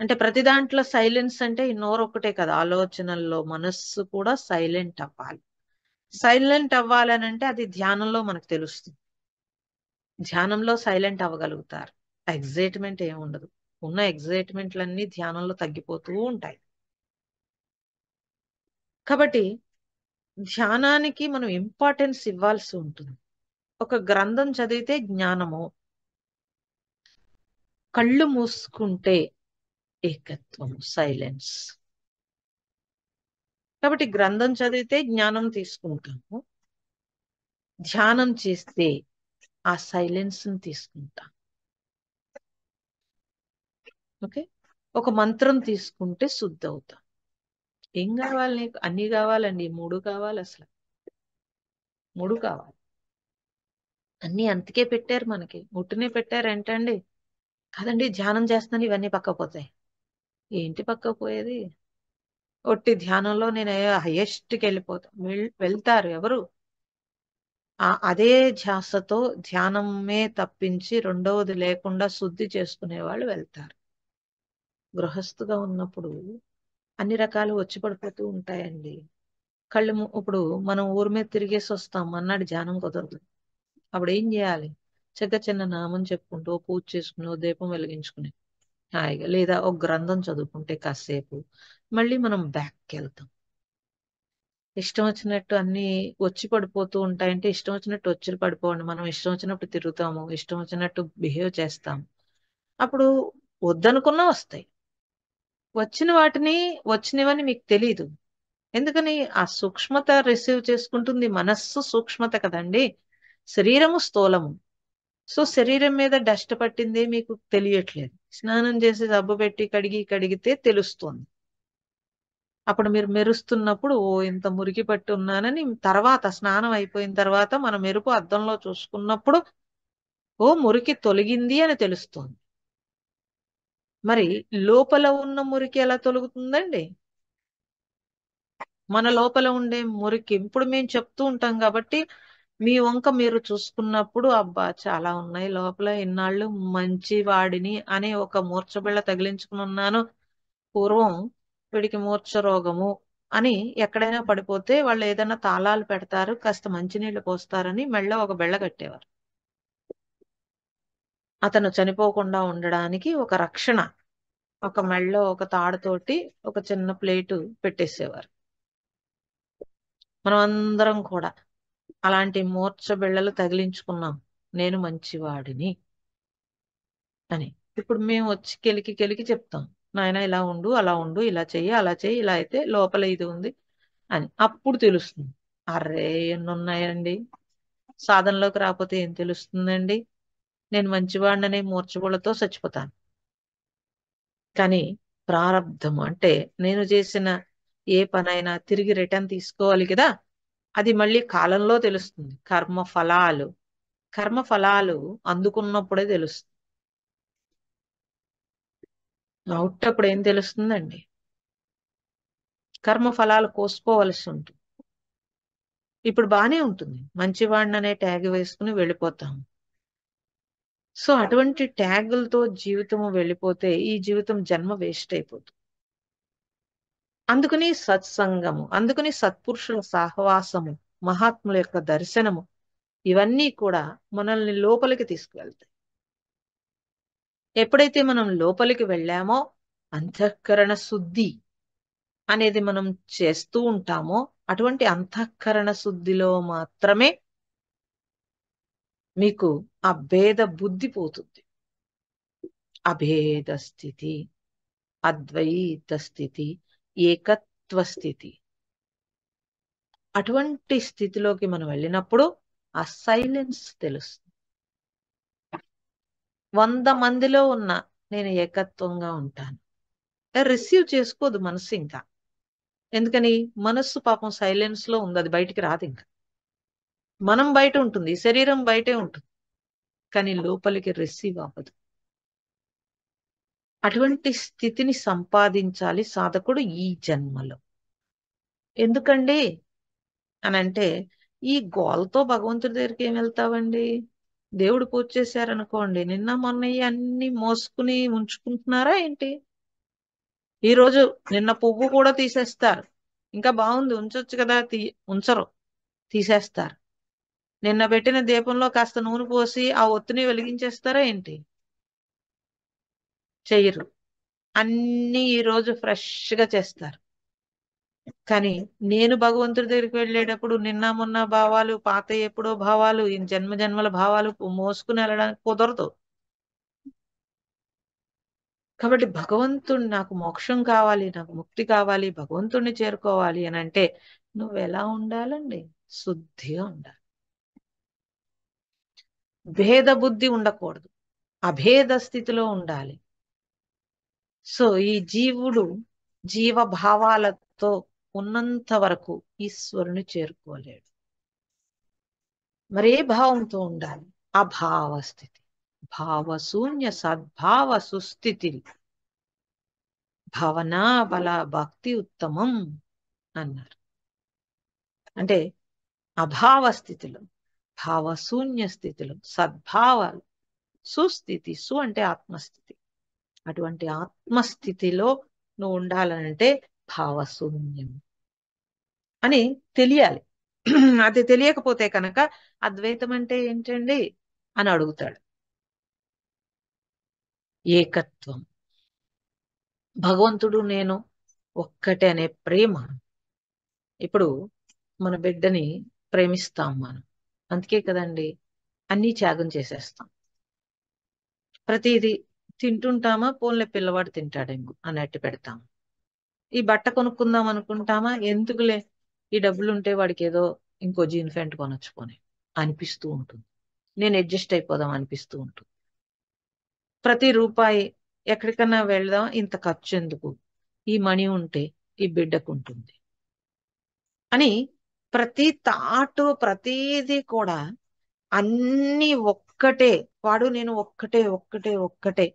అంటే ప్రతి దాంట్లో సైలెన్స్ అంటే ఈ నోరు ఒక్కటే కదా, ఆలోచనల్లో మనస్సు కూడా సైలెంట్ అవ్వాలి. సైలెంట్ అవ్వాలనంటే అది ధ్యానంలో మనకు తెలుస్తుంది. ధ్యానంలో సైలెంట్ అవ్వగలుగుతారు. ఎగ్జైట్మెంట్ ఏమి ఉండదు. ఉన్న ఎగ్జైట్మెంట్లన్నీ ధ్యానంలో తగ్గిపోతూ ఉంటాయి. కాబట్టి ధ్యానానికి మనం ఇంపార్టెన్స్ ఇవ్వాల్సి ఉంటుంది. ఒక గ్రంథం చదివితే జ్ఞానము, కళ్ళు మూసుకుంటే ఏకత్వం, సైలెన్స్. కాబట్టి గ్రంథం చదివితే జ్ఞానం తీసుకుంటాము, ధ్యానం చేస్తే ఆ సైలెన్స్ ని తీసుకుంటాం. ఓకే, ఒక మంత్రం తీసుకుంటే శుద్ధి అవుతాం. ఏం కావాలి నీకు? అన్ని కావాలండి, మూడు కావాలి. అసలు మూడు కావాలి. అన్ని అంతకే పెట్టారు మనకి, ముట్టునే పెట్టారు ఏంటండి? కాదండి ధ్యానం చేస్తున్నాను ఇవన్నీ పక్కపోతాయి. ఏంటి పక్కపోయేది? ఒట్టి ధ్యానంలో నేను హైయెస్ట్కి వెళ్ళిపోతా. వెళ్తారు ఎవరు? అదే ధ్యాసతో ధ్యానమే తప్పించి రెండవది లేకుండా శుద్ధి చేసుకునే వాళ్ళు వెళ్తారు. గృహస్థుగా ఉన్నప్పుడు అన్ని రకాలు వచ్చి పడిపోతూ ఉంటాయండి. ఇప్పుడు మనం ఊరి మీద తిరిగేసి వస్తాం, అన్నాడు ధ్యానం కుదరదు. అప్పుడు ఏం చేయాలి? చిన్న నామం చెప్పుకుంటూ పూజ చేసుకుని దీపం వెలిగించుకుని హాయిగా, లేదా ఒక గ్రంథం చదువుకుంటే కాసేపు మళ్ళీ మనం బ్యాక్కి వెళ్తాం. ఇష్టం వచ్చినట్టు అన్ని వచ్చి పడిపోతూ ఉంటాయంటే ఇష్టం వచ్చినట్టు వచ్చి పడిపోండి. మనం ఇష్టం వచ్చినప్పుడు తిరుగుతాము, ఇష్టం వచ్చినట్టు బిహేవ్ చేస్తాం. అప్పుడు వద్దనుకున్నా వస్తాయి. వచ్చినవని మీకు తెలీదు. ఎందుకని? ఆ సూక్ష్మత రిసీవ్ చేసుకుంటుంది మనస్సు సూక్ష్మత కదండి. శరీరము స్థూలము. సో శరీరం మీద డస్ట్ పట్టిందే మీకు తెలియట్లేదు. స్నానం చేసి సబ్బు పెట్టి కడిగితే తెలుస్తుంది. అప్పుడు మీరు మెరుస్తున్నప్పుడు ఓ ఇంత మురికి పట్టి ఉన్నానని తర్వాత స్నానం అయిపోయిన తర్వాత మన మెరుపు అద్దంలో చూసుకున్నప్పుడు ఓ మురికి తొలగింది అని తెలుస్తుంది. మరి లోపల ఉన్న మురికి ఎలా తొలగుతుందండి? మన లోపల ఉండే మురికి ఇప్పుడు మేము చెప్తూ ఉంటాం కాబట్టి మీ వంక మీరు చూసుకున్నప్పుడు అబ్బా చాలా ఉన్నాయి లోపల ఇన్నాళ్ళు మంచి వాడిని అనే ఒక మూర్ఛబిళ్ళ తగిలించుకుని ఉన్నాను. పూర్వం వీడికి మూర్ఛ రోగము అని ఎక్కడైనా పడిపోతే వాళ్ళు ఏదైనా తాళాలు పెడతారు, కాస్త మంచినీళ్లు పోస్తారని మెళ్ళ ఒక బెళ్ళ కట్టేవారు. అతను చనిపోకుండా ఉండడానికి ఒక రక్షణ, ఒక మెళ్ళో ఒక తాడుతోటి ఒక చిన్న ప్లేటు పెట్టేసేవారు. మనం అందరం కూడా అలాంటి మూర్ఛ బిళ్ళలు తగిలించుకున్నాం, నేను మంచివాడిని అని. ఇప్పుడు మేము వచ్చి కెలికి కెలికి చెప్తాం, నాయన ఇలా ఉండు, అలా ఉండు, ఇలా చెయ్యి, అలా చెయ్యి, ఇలా అయితే లోపల ఇది ఉంది అని. అప్పుడు తెలుస్తుంది. అర్రే ఎన్ని ఉన్నాయండి, సాధనలోకి రాకపోతే ఏం తెలుస్తుందండి, నేను మంచివాడిననే మూర్ఛబిళ్ళతో చచ్చిపోతాను. కానీ ప్రారంధం అంటే నేను చేసిన ఏ పనైనా తిరిగి రిటర్న్ తీసుకోవాలి కదా, అది మళ్ళీ కాలంలో తెలుస్తుంది. కర్మ ఫలాలు, కర్మ ఫలాలు అందుకున్నప్పుడే తెలుస్తుంది. అవుటప్పుడు ఏం తెలుస్తుందండి, కర్మ ఫలాలు కోసుకోవలసి ఉంటుంది. ఇప్పుడు బానే ఉంటుంది, మంచివాడిని అనే ట్యాగ్ వేసుకుని వెళ్ళిపోతాం. సో అటువంటి ట్యాగులతో జీవితము వెళ్ళిపోతే ఈ జీవితం జన్మ వేస్ట్ అయిపోతుంది. అందుకని సత్సంగము, అందుకని సత్పురుషుల సహవాసము, మహాత్ముల యొక్క దర్శనము, ఇవన్నీ కూడా మనల్ని లోపలికి తీసుకువెళ్తాయి. ఎప్పుడైతే మనం లోపలికి వెళ్ళామో అంతఃకరణ శుద్ధి అనేది మనం చేస్తూ ఉంటామో, అటువంటి అంతఃకరణ శుద్ధిలో మాత్రమే మీకు ఆ భేద బుద్ధి పోతుంది. అభేద స్థితి, అద్వైత స్థితి, ఏకత్వ స్థితి, అటువంటి స్థితిలోకి మనం వెళ్ళినప్పుడు ఆ సైలెన్స్ తెలుస్తుంది. 100 మందిలో ఉన్న నేను ఏకత్వంగా ఉంటాను రిసీవ్ చేసుకోదు మనసు. ఇంకా ఎందుకని, మనస్సు పాపం సైలెన్స్ లో ఉంది, అది బయటికి రాదు. ఇంకా మనం బయట ఉంటుంది, శరీరం బయటే ఉంటుంది, కానీ లోపలికి రిసీవ్ అవ్వదు. అటువంటి స్థితిని సంపాదించాలి సాధకుడు ఈ జన్మలో. ఎందుకండి అని అంటే, ఈ గోల్తో భగవంతుడి దగ్గరికి ఏం వెళ్తావండి. దేవుడు పూజ చేశారనుకోండి, నిన్న మొన్న అన్ని మోసుకుని ఉంచుకుంటున్నారా ఏంటి. ఈ రోజు నిన్న పువ్వు కూడా తీసేస్తారు, ఇంకా బాగుంది ఉంచొచ్చు కదా, ఉంచరు, తీసేస్తారు. నిన్న పెట్టిన దీపంలో కాస్త నూనె పోసి ఆ ఒత్తిని వెలిగించేస్తారా ఏంటి, చెయ్యరు. అన్ని ఈ రోజు ఫ్రెష్ గా చేస్తారు. కానీ నేను భగవంతుడి దగ్గరికి వెళ్ళేటప్పుడు నిన్న మొన్న భావాలు, పాత ఎప్పుడో భావాలు, ఈ జన్మ జన్మల భావాలు మోసుకుని వెళ్ళడానికి కుదరదు. కాబట్టి భగవంతుడు, నాకు మోక్షం కావాలి, నాకు ముక్తి కావాలి, భగవంతుడిని చేరుకోవాలి అని అంటే నువ్వు ఎలా ఉండాలండి, శుద్ధిగా ఉండాలి. భేద బుద్ధి ఉండకూడదు, అభేద స్థితిలో ఉండాలి. సో ఈ జీవుడు జీవభావాలతో ఉన్నంత వరకు ఈశ్వరుని చేరుకోలేడు. మరే భావంతో ఉండాలి, అభావ స్థితి, భావశూన్య సద్భావ సుస్థితి, భావనా బల భక్తి ఉత్తమం అన్నారు. అంటే అభావ స్థితిలో, భావశూన్య స్థితిలో, సద్భావాలు, సుస్థితి, సు అంటే ఆత్మస్థితి, అటువంటి ఆత్మస్థితిలో నువ్వు ఉండాలనంటే భావశూన్యం అని తెలియాలి. అది తెలియకపోతే కనుక అద్వైతం అంటే ఏంటండి అని అడుగుతాడు. ఏకత్వం, భగవంతుడు నేను ఒక్కటే అనే ప్రేమ. ఇప్పుడు మన బిడ్డని ప్రేమిస్తాం మనం, అందుకే కదండి అన్నీ త్యాగం చేసేస్తాం. ప్రతిదీ తింటుంటామా, పోన్లే పిల్లవాడు తింటాడేమో అన్నట్టు పెడతాం. ఈ బట్ట కొనుక్కుందాం అనుకుంటామా, ఎందుకులే ఈ డబ్బులుంటే వాడికి ఏదో ఇంకో జీన్ ప్యాంట్ కొనొచ్చుకొని అనిపిస్తూ ఉంటుంది, నేను అడ్జస్ట్ అయిపోదాం అనిపిస్తూ ఉంటుంది. ప్రతి రూపాయి ఎక్కడికన్నా వెళ్దాం, ఇంత ఖర్చు ఎందుకు, ఈ మనీ ఉంటే ఈ బిడ్డకు ఉంటుంది అని ప్రతి తాటు, ప్రతిదీ కూడా అన్ని ఒక్కటే, వాడు నేను ఒక్కటే ఒక్కటే ఒక్కటే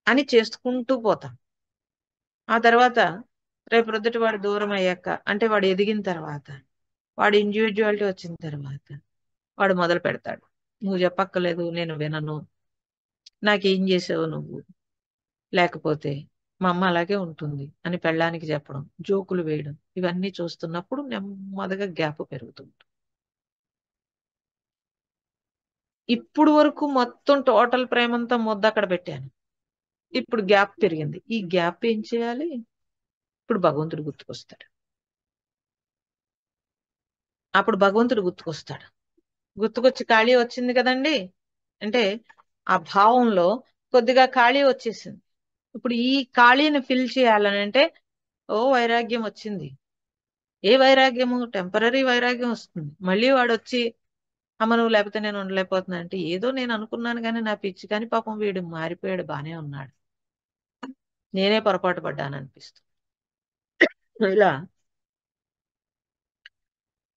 అని చేసుకుంటూ పోతాం. ఆ తర్వాత రేపు ప్రొద్దుట వాడు దూరం అయ్యాక, అంటే వాడు ఎదిగిన తర్వాత, వాడు ఇండివిజువాలిటీ వచ్చిన తర్వాత వాడు మొదలు పెడతాడు. నువ్వు చెప్పక్కర్లేదు, నేను వినను, నాకేం చేసావు నువ్వు, లేకపోతే మా అమ్మ అలాగే ఉంటుంది అని పెళ్ళానికి చెప్పడం, జోకులు వేయడం, ఇవన్నీ చూస్తున్నప్పుడు నెమ్మదిగా గ్యాప్ పెరుగుతుంది. ఇప్పుడు వరకు మొత్తం టోటల్ ప్రేమంతా ముద్ద అక్కడ పెట్టాను, ఇప్పుడు గ్యాప్ పెరిగింది. ఈ గ్యాప్ ఏం చేయాలి? ఇప్పుడు భగవంతుడు గుర్తుకొస్తాడు. అప్పుడు భగవంతుడు గుర్తుకొస్తాడు. గుర్తుకొచ్చి ఖాళీ వచ్చింది కదండి అంటే, ఆ భావంలో కొద్దిగా ఖాళీ వచ్చేసింది. ఇప్పుడు ఈ ఖాళీని ఫిల్ చేయాలని అంటే, ఓ వైరాగ్యం వచ్చింది. ఏ వైరాగ్యము? టెంపరరీ వైరాగ్యం వస్తుంది. మళ్ళీ వాడు వచ్చి, అమ్మ నువ్వు లేకపోతే నేను ఉండలేకపోతున్నా అంటే, ఏదో నేను అనుకున్నాను కానీ నా పిచ్చి, కానీ పాపం వీడు మారిపోయాడు, బానే ఉన్నాడు, నేనే పొరపాటు పడ్డాను అనిపిస్తుంది. ఇలా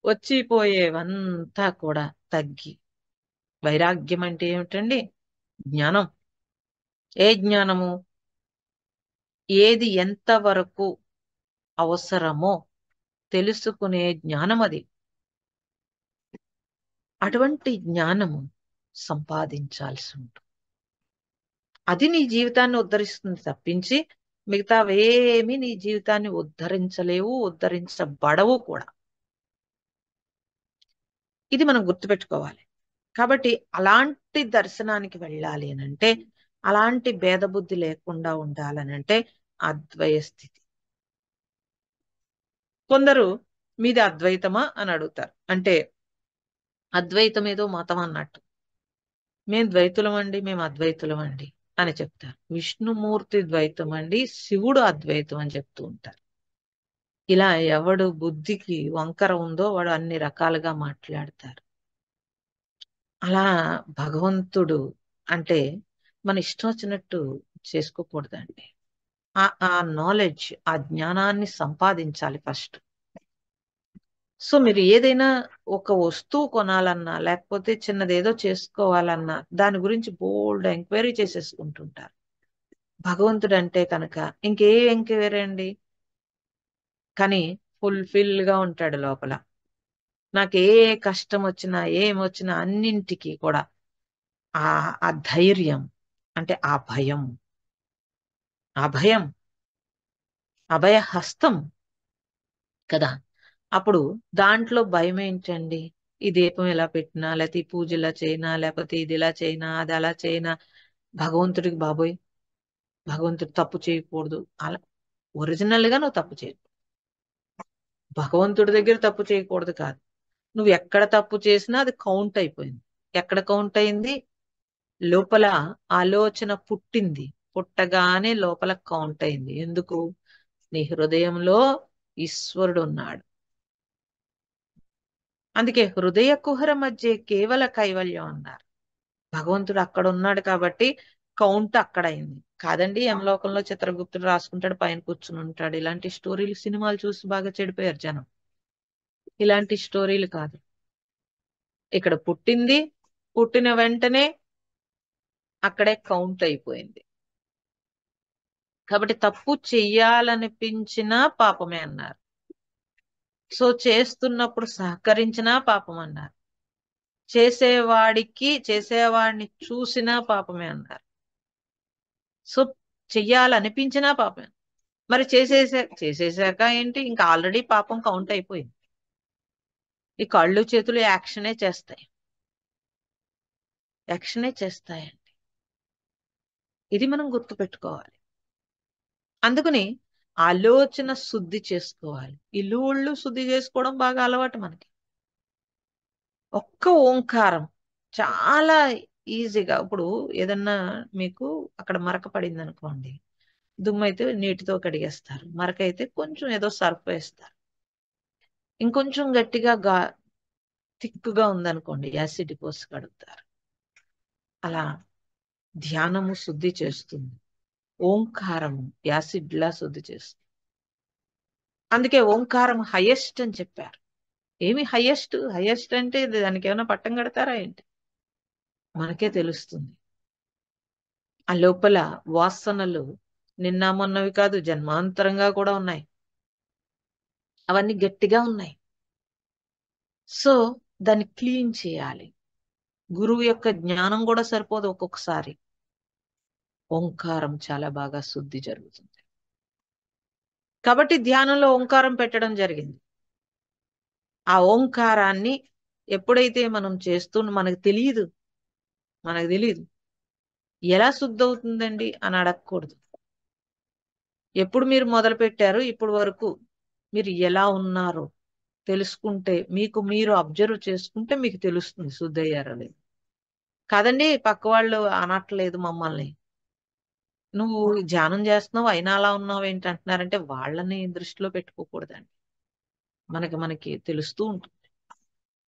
వచ్చిపోయేవంతా కూడా తగ్గి, వైరాగ్యం అంటే ఏమిటండి? జ్ఞానం. ఏ జ్ఞానము? ఏది ఎంతవరకు అవసరమో తెలుసుకునే జ్ఞానం అది. అటువంటి జ్ఞానము సంపాదించాల్సి ఉంటుంది. అది నీ జీవితాన్ని ఉద్ధరిస్తుంది తప్పించి మిగతావేమీ నీ జీవితాన్ని ఉద్ధరించలేవు, ఉద్ధరించబడవు కూడా. ఇది మనం గుర్తుపెట్టుకోవాలి. కాబట్టి అలాంటి దర్శనానికి వెళ్ళాలి అనంటే, అలాంటి భేదబుద్ధి లేకుండా ఉండాలనంటే అద్వయ స్థితి. కొందరు మీది అద్వైతమా అని అడుగుతారు. అంటే అద్వైతం ఏదో మతం అన్నట్టు. మేము ద్వైతులం అండి, మేము అద్వైతులం అండి అని చెప్తారు. విష్ణుమూర్తి ద్వైతం అండి, శివుడు అద్వైతం అని చెప్తూ ఉంటారు. ఇలా ఎవడు బుద్ధికి వంకర ఉందో వాడు అన్ని రకాలుగా మాట్లాడతారు. అలా భగవంతుడు అంటే మన ఇష్టం వచ్చినట్టు చేసుకోకూడదండి. ఆ నాలెడ్జ్, ఆ జ్ఞానాన్ని సంపాదించాలి ఫస్ట్. సో మీరు ఏదైనా ఒక వస్తువు కొనాలన్నా, లేకపోతే చిన్నదేదో చేసుకోవాలన్నా దాని గురించి బోల్డ్ ఎంక్వైరీ చేసేసుకుంటుంటారు. భగవంతుడు అంటే కనుక ఇంకే ఎంక్వైరీ అండి, కానీ ఫుల్ఫిల్ గా ఉంటాడు లోపల. నాకు ఏ కష్టం వచ్చినా ఏమొచ్చినా అన్నింటికి కూడా ఆ ధైర్యం, అంటే ఆ భయం, అభయం, అభయహస్తం కదా. అప్పుడు దాంట్లో భయం ఏంటండి? ఈ దీపం ఇలా పెట్టినా, లేకపోతే ఈ పూజ ఇలా చేయనా, లేకపోతే ఇది ఇలా చేయనా, అది అలా చేయనా, భగవంతుడికి బాబోయ్, భగవంతుడు తప్పు చేయకూడదు అలా. ఒరిజినల్ గా నువ్వు తప్పు చేయకు, భగవంతుడి దగ్గర తప్పు చేయకూడదు కాదు. నువ్వు ఎక్కడ తప్పు చేసినా అది కౌంట్ అయిపోయింది. ఎక్కడ కౌంట్ అయింది? లోపల ఆలోచన పుట్టింది, పుట్టగానే లోపల కౌంట్ అయింది. ఎందుకు? నీ హృదయంలో ఈశ్వరుడు ఉన్నాడు. అందుకే హృదయ కుహర మధ్య కేవల కైవల్యం అన్నారు. భగవంతుడు అక్కడ ఉన్నాడు కాబట్టి కౌంట్ అక్కడ అయింది. కాదండి యమలోకంలో చిత్రగుప్తుడు రాసుకుంటాడు, పైన కూర్చుని ఉంటాడు, ఇలాంటి స్టోరీలు సినిమాలు చూసి బాగా చెడిపోయారు జనం. ఇలాంటి స్టోరీలు కాదు. ఇక్కడ పుట్టింది, పుట్టిన వెంటనే అక్కడే కౌంట్ అయిపోయింది. కాబట్టి తప్పు చెయ్యాలనిపించినా పాపమే అన్నారు. సో చేస్తున్నప్పుడు సహకరించినా పాపం అన్నారు. చేసేవాడిని చూసినా పాపమే అన్నారు. సో చెయ్యాలనిపించినా పాపమే. మరి చేసేసాక ఏంటి? ఇంకా ఆల్రెడీ పాపం కౌంట్ అయిపోయింది. ఈ కళ్ళు చేతులు యాక్షనే చేస్తాయి, యాక్షనే చేస్తాయండి. ఇది మనం గుర్తుపెట్టుకోవాలి. అందుకని ఆలోచన శుద్ధి చేసుకోవాలి. ఇల్లు ఒళ్ళు శుద్ధి చేసుకోవడం బాగా అలవాటు మనకి. ఒక్క ఓంకారం చాలా ఈజీగా. ఇప్పుడు ఏదన్నా మీకు అక్కడ మరక పడింది అనుకోండి, దుమ్ము అయితే నీటితో కడిగేస్తారు, మరక అయితే కొంచెం ఏదో సర్ఫ్ వేస్తారు. ఇంకొంచెం గట్టిగా థిక్గా ఉందనుకోండి, యాసిడ్ పోసి కడుగుతారు. అలా ధ్యానము శుద్ధి చేస్తుంది, ఓంకారము యాసిడ్ లా శుద్ధి చేస్తుంది. అందుకే ఓంకారం హైయెస్ట్ అని చెప్పారు. ఏమి హైయెస్ట్? హైయెస్ట్ అంటే దానికి ఏమైనా పట్టం కడతారా ఏంటి? మనకే తెలుస్తుంది. ఆ లోపల వాసనలు నిన్న మొన్నవి కాదు, జన్మాంతరంగా కూడా ఉన్నాయి. అవన్నీ గట్టిగా ఉన్నాయి. సో దాన్ని క్లీన్ చేయాలి. గురువు యొక్క జ్ఞానం కూడా సరిపోదు ఒక్కొక్కసారి. ఓంకారం చాలా బాగా శుద్ధి జరుగుతుంది. కాబట్టి ధ్యానంలో ఓంకారం పెట్టడం జరిగింది. ఆ ఓంకారాన్ని ఎప్పుడైతే మనం మనకు తెలియదు ఎలా శుద్ధి అవుతుందండి అని అడగకూడదు. ఎప్పుడు మీరు మొదలు పెట్టారు ఇప్పుడు వరకు మీరు ఎలా ఉన్నారో తెలుసుకుంటే, మీకు మీరు అబ్జర్వ్ చేసుకుంటే మీకు తెలుస్తుంది శుద్ధి అయ్యారో లేదు. కాదండి పక్క వాళ్ళు అనట్లేదు మమ్మల్ని, నువ్వు ధ్యానం చేస్తున్నావు అయినా అలా ఉన్నావు ఏంటి అంటున్నారంటే వాళ్ళని దృష్టిలో పెట్టుకోకూడదండి. మనకి తెలుస్తూ ఉంటుంది.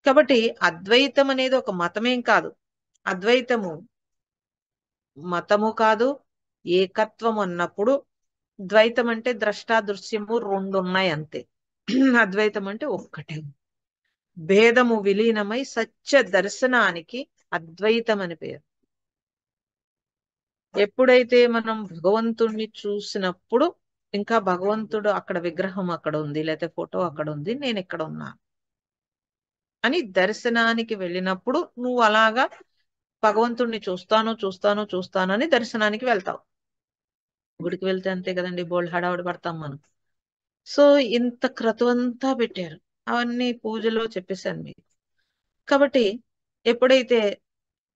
కాబట్టి అద్వైతం అనేది ఒక మతమేం కాదు. అద్వైతము మతము కాదు, ఏకత్వం అన్నప్పుడు ద్వైతం అంటే ద్రష్టాదృశ్యము రెండు ఉన్నాయి అంతే. అద్వైతం అంటే ఒక్కటే. భేదము విలీనమై సత్య దర్శనానికి అద్వైతం అని పేరు. ఎప్పుడైతే మనం భగవంతుణ్ణి చూసినప్పుడు ఇంకా భగవంతుడు అక్కడ విగ్రహం అక్కడ ఉంది, లేకపోతే ఫోటో అక్కడ ఉంది, నేను ఇక్కడ ఉన్నా అని దర్శనానికి వెళ్ళినప్పుడు నువ్వు అలాగా భగవంతుణ్ణి చూస్తాను అని దర్శనానికి వెళ్తావు. గుడికి వెళ్తే అంతే కదండి, బోల్డ్ హడావుడి పడతాం మనం. సో ఇంత క్రతువంతా పెట్టారు, అవన్నీ పూజలో చెప్పేశాను మీకు. కాబట్టి ఎప్పుడైతే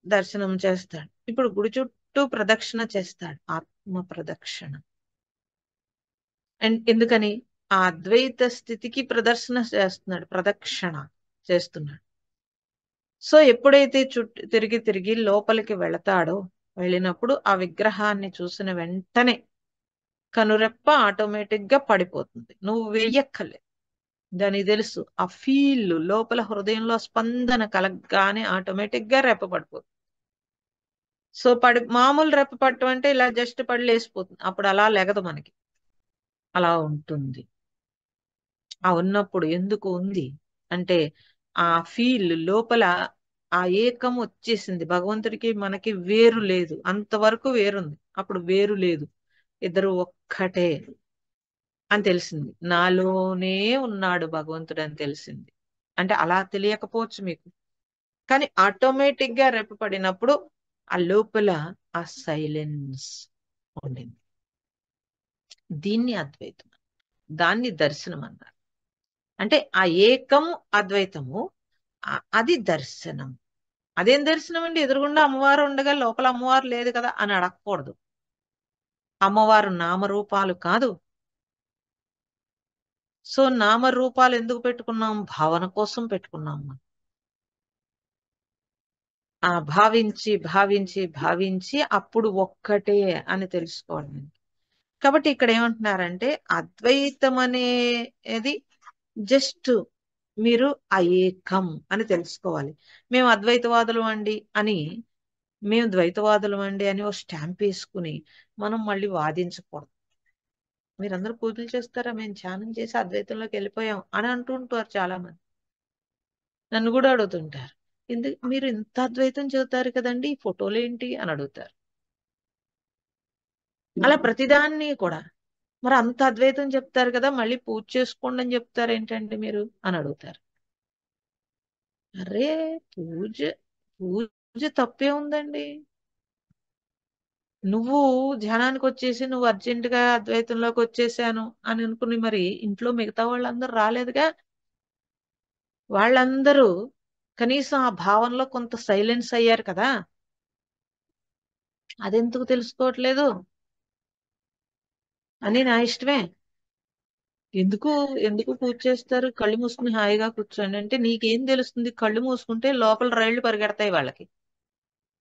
దర్శనం చేస్తాడు, ఇప్పుడు గుడి చుట్టూ ప్రదక్షిణ చేస్తాడు, ఆత్మ ప్రదక్షిణ. అండ్ ఎందుకని ఆ అద్వైత స్థితికి ప్రదక్షిణ చేస్తున్నాడు. సో ఎప్పుడైతే చుట్టూ తిరిగి లోపలికి వెళ్ళినప్పుడు ఆ విగ్రహాన్ని చూసిన వెంటనే కనురెప్ప ఆటోమేటిక్ గా పడిపోతుంది, నువ్వు వెయ్యక్కర్లేదు. దానికి తెలుసు, ఆ ఫీల్ లోపల హృదయంలో స్పందన కలగగానే ఆటోమేటిక్ గా రెప్ప పడిపోతుంది. సో మామూలు రెప్ప పట్టడం అంటే ఇలా జస్ట్ పడి లేసిపోతుంది, అప్పుడు అలా లెగదు మనకి, అలా ఉంటుంది. ఆ ఉన్నప్పుడు ఎందుకు ఉంది అంటే ఆ ఫీల్ లోపల ఆ ఏకం వచ్చేసింది. భగవంతుడికి మనకి వేరు లేదు, అంతవరకు వేరుంది, అప్పుడు వేరు లేదు, ఇద్దరు ఒక్కటే అని తెలిసింది. నాలోనే ఉన్నాడు భగవంతుడు అని తెలిసింది. అంటే అలా తెలియకపోవచ్చు మీకు, కానీ ఆటోమేటిక్ గా రెప్పపడినప్పుడు ఆ లోపల ఆ సైలెన్స్ ఉండింది. దీన్ని అద్వైతం, దాన్ని దర్శనం అన్నారు. అంటే ఆ ఏకం అద్వైతము, అది దర్శనం. అదేం దర్శనం అండి, ఎదురుగుండా అమ్మవారు ఉండగా లోపల అమ్మవారు లేదు కదా అని అడగకూడదు. అమ్మవారు నామరూపాలు కాదు. సో నామరూపాలు ఎందుకు పెట్టుకున్నాం, భావన కోసం పెట్టుకున్నాం. ఆ భావించి అప్పుడు ఒక్కటే అని తెలుసుకోవడం. కాబట్టి ఇక్కడ ఏమంటున్నారంటే అద్వైతం అనేది జస్ట్ మీరు ఆ ఏకం అని తెలుసుకోవాలి. మేము అద్వైతవాదులు అండి అని మేము ద్వైతవాదులు అండి అని ఒక స్టాంప్ వేసుకుని మనం మళ్ళీ వాదించకూడదు. మీరందరూ పూజలు చేస్తారా, మేము ధ్యానం చేసి అద్వైతంలోకి వెళ్ళిపోయాం అని అంటుంటారు చాలా మంది. నన్ను కూడా అడుగుతుంటారు, మీరు ఇంత అద్వైతం చెబుతారు కదండి ఈ ఫోటోలు ఏంటి అని అడుగుతారు. అలా ప్రతిదాన్ని కూడా మరి అంత అద్వైతం చెప్తారు కదా మళ్ళీ పూజ చేసుకోండి అని చెప్తారు ఏంటండి మీరు అని అడుగుతారు. అరే పూజ పూజ తప్పే ఉందండి. నువ్వు ధ్యానానికి వచ్చేసి నువ్వు అర్జెంట్ గా అద్వైతంలోకి వచ్చేసాను అని అనుకుని మరి ఇంట్లో మిగతా వాళ్ళందరూ రాలేదుగా. వాళ్ళందరూ కనీసం ఆ భావనలో కొంత సైలెన్స్ అయ్యారు కదా, అదెందుకు తెలుసుకోవట్లేదు అని నా ఇష్టమే. ఎందుకు ఎందుకు పూజ చేస్తారు, కళ్ళు మూసుకుని హాయిగా కూర్చోండి అంటే నీకేం తెలుస్తుంది, కళ్ళు మూసుకుంటే లోపల రైళ్లు పరిగెడతాయి వాళ్ళకి,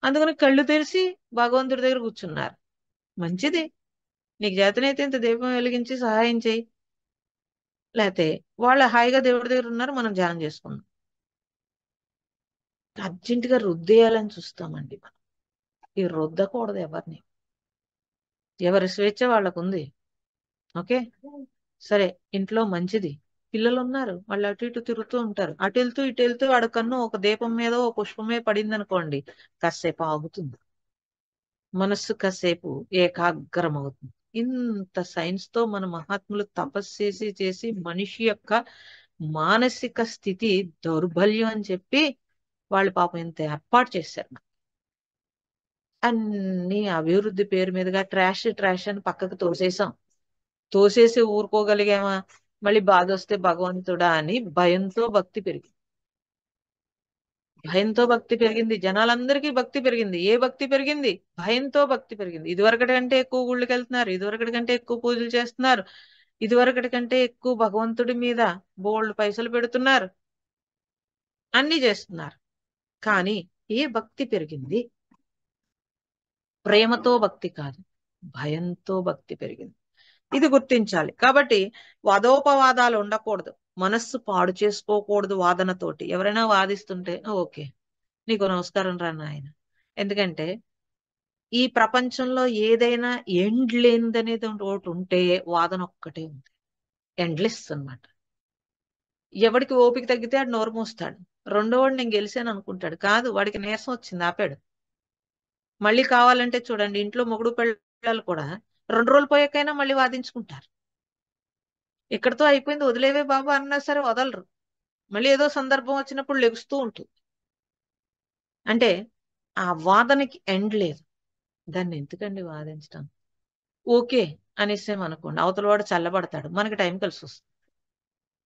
అందుకని కళ్ళు తెరిచి భగవంతుడి దగ్గర కూర్చున్నారు. మంచిది, నీకు చేతనైతే ఇంత దీపం వెలిగించి సహాయం చేయి, లేకపోతే వాళ్ళు హాయిగా దేవుడి దగ్గర ఉన్నారు, మనం ధ్యానం చేసుకుందాం. అర్జెంటుగా రుద్దేయాలని చూస్తామండి మనం. ఈ రుద్దకూడదు ఎవరిని, ఎవరి స్వేచ్ఛ వాళ్ళకు ఉంది. ఓకే, సరే ఇంట్లో మంచిది, పిల్లలు ఉన్నారు వాళ్ళు అటు ఇటు తిరుగుతూ ఉంటారు, అటు వెళ్తూ ఇటు వెళ్తూ వాడు కన్ను ఒక దీపం మీద ఒక పుష్పమే పడింది అనుకోండి, కాసేపు ఆగుతుంది, మనస్సు కాసేపు ఏకాగ్రం అవుతుంది. ఇంత సైన్స్ తో మన మహాత్ములు తపస్సు చేసి చేసి మనిషి యొక్క మానసిక స్థితి దౌర్బల్యం అని చెప్పి వాళ్ళు పాపం ఇంత ఏర్పాటు చేశారు. అన్ని అభివృద్ధి పేరు మీదుగా ట్రాష్ ట్రాష్ అని పక్కకు తోసేసాం. తోసేసి ఊరుకోగలిగామా? మళ్ళీ బాధ వస్తే భగవంతుడా అని భయంతో భక్తి పెరిగింది. భయంతో భక్తి పెరిగింది. జనాలందరికీ భక్తి పెరిగింది. ఏ భక్తి పెరిగింది? భయంతో భక్తి పెరిగింది. ఇదివరకటి కంటే ఎక్కువ గుళ్ళకి వెళ్తున్నారు, ఇదివరకటి కంటే ఎక్కువ పూజలు చేస్తున్నారు, ఇదివరకటి కంటే ఎక్కువ భగవంతుడి మీద బోల్డ్ పైసలు పెడుతున్నారు, అన్ని చేస్తున్నారు. కానీ ఏ భక్తి పెరిగింది? ప్రేమతో భక్తి కాదు, భయంతో భక్తి పెరిగింది. ఇది గుర్తించాలి. కాబట్టి వాదోపవాదాలు ఉండకూడదు, మనస్సు పాడు చేసుకోకూడదు వాదనతోటి. ఎవరైనా వాదిస్తుంటే ఓకే, నీకు నమస్కారం రా నాయన. ఎందుకంటే ఈ ప్రపంచంలో ఏదైనా ఎండ్ లేనిదనేది ఒకటి ఉంటే వాదన ఒక్కటే ఉంది, ఎండ్లెస్ అన్నమాట. ఎవడికి ఓపిక తగ్గితే ఆడు నోరు మూస్తాడు. రెండో వాడు నేను గెలిచాను అనుకుంటాడు. కాదు, వాడికి నీరసం వచ్చింది, ఆపాడు. మళ్ళీ కావాలంటే చూడండి, ఇంట్లో మొగుడు పిల్లలు కూడా 2 రోజులు పోయాకైనా మళ్ళీ వాదించుకుంటారు. ఇక్కడతో అయిపోయింది వదిలేవే బాబు అన్నా సరే వదలరు. మళ్ళీ ఏదో సందర్భం వచ్చినప్పుడు లెగుస్తూ ఉంటుంది. అంటే ఆ వాదనకి ఎండ్ లేదు. దాన్ని ఎందుకండి వాదించడం? ఓకే అనేసామనుకోండి, అవతల వాడు చల్లబడతాడు, మనకి టైం కలిసి వస్తుంది,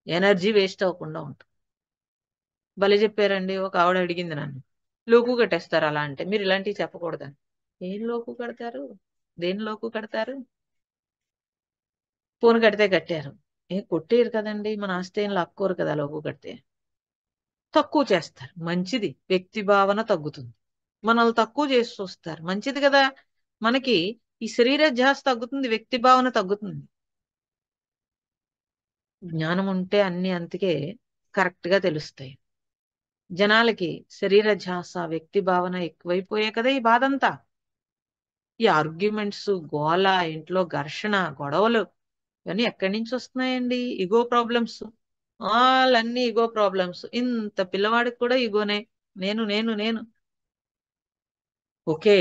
ఎనర్జీ వేస్ట్ అవ్వకుండా ఉంటుంది. భలే చెప్పారండి. ఒక ఆవిడ అడిగింది నన్ను, లోకు కట్టేస్తారు అలా అంటే. మీరు ఇలాంటివి చెప్పకూడదని. ఏం లోకు కడతారు? దేని లోకు కడతారు? ఫోన్ కడితే కట్టారు, కొట్టేరు కదండి, మన ఆస్తి ఏం లాక్కోరు కదా లోకు కడితే. తక్కువ చేస్తారు, మంచిది, వ్యక్తి భావన తగ్గుతుంది. మనల్ని తక్కువ చేసి చూస్తారు, మంచిది కదా. మనకి ఈ శరీర ధ్యాస తగ్గుతుంది, వ్యక్తి భావన తగ్గుతుంది. జ్ఞానం ఉంటే అన్ని అంతకే కరెక్ట్ గా తెలుస్తాయి. జనాలకి శరీర ధ్యాస వ్యక్తి భావన ఎక్కువైపోయే కదా ఈ బాధంతా. ఈ ఆర్గ్యుమెంట్స్, గోల, ఇంట్లో ఘర్షణ, గొడవలు, ఇవన్నీ ఎక్కడి నుంచి వస్తున్నాయండి? ఇగో ప్రాబ్లమ్స్. వాళ్ళన్నీ ఇగో ప్రాబ్లమ్స్. ఇంత పిల్లవాడికి కూడా ఇగోనే, నేను నేను నేను ఓకే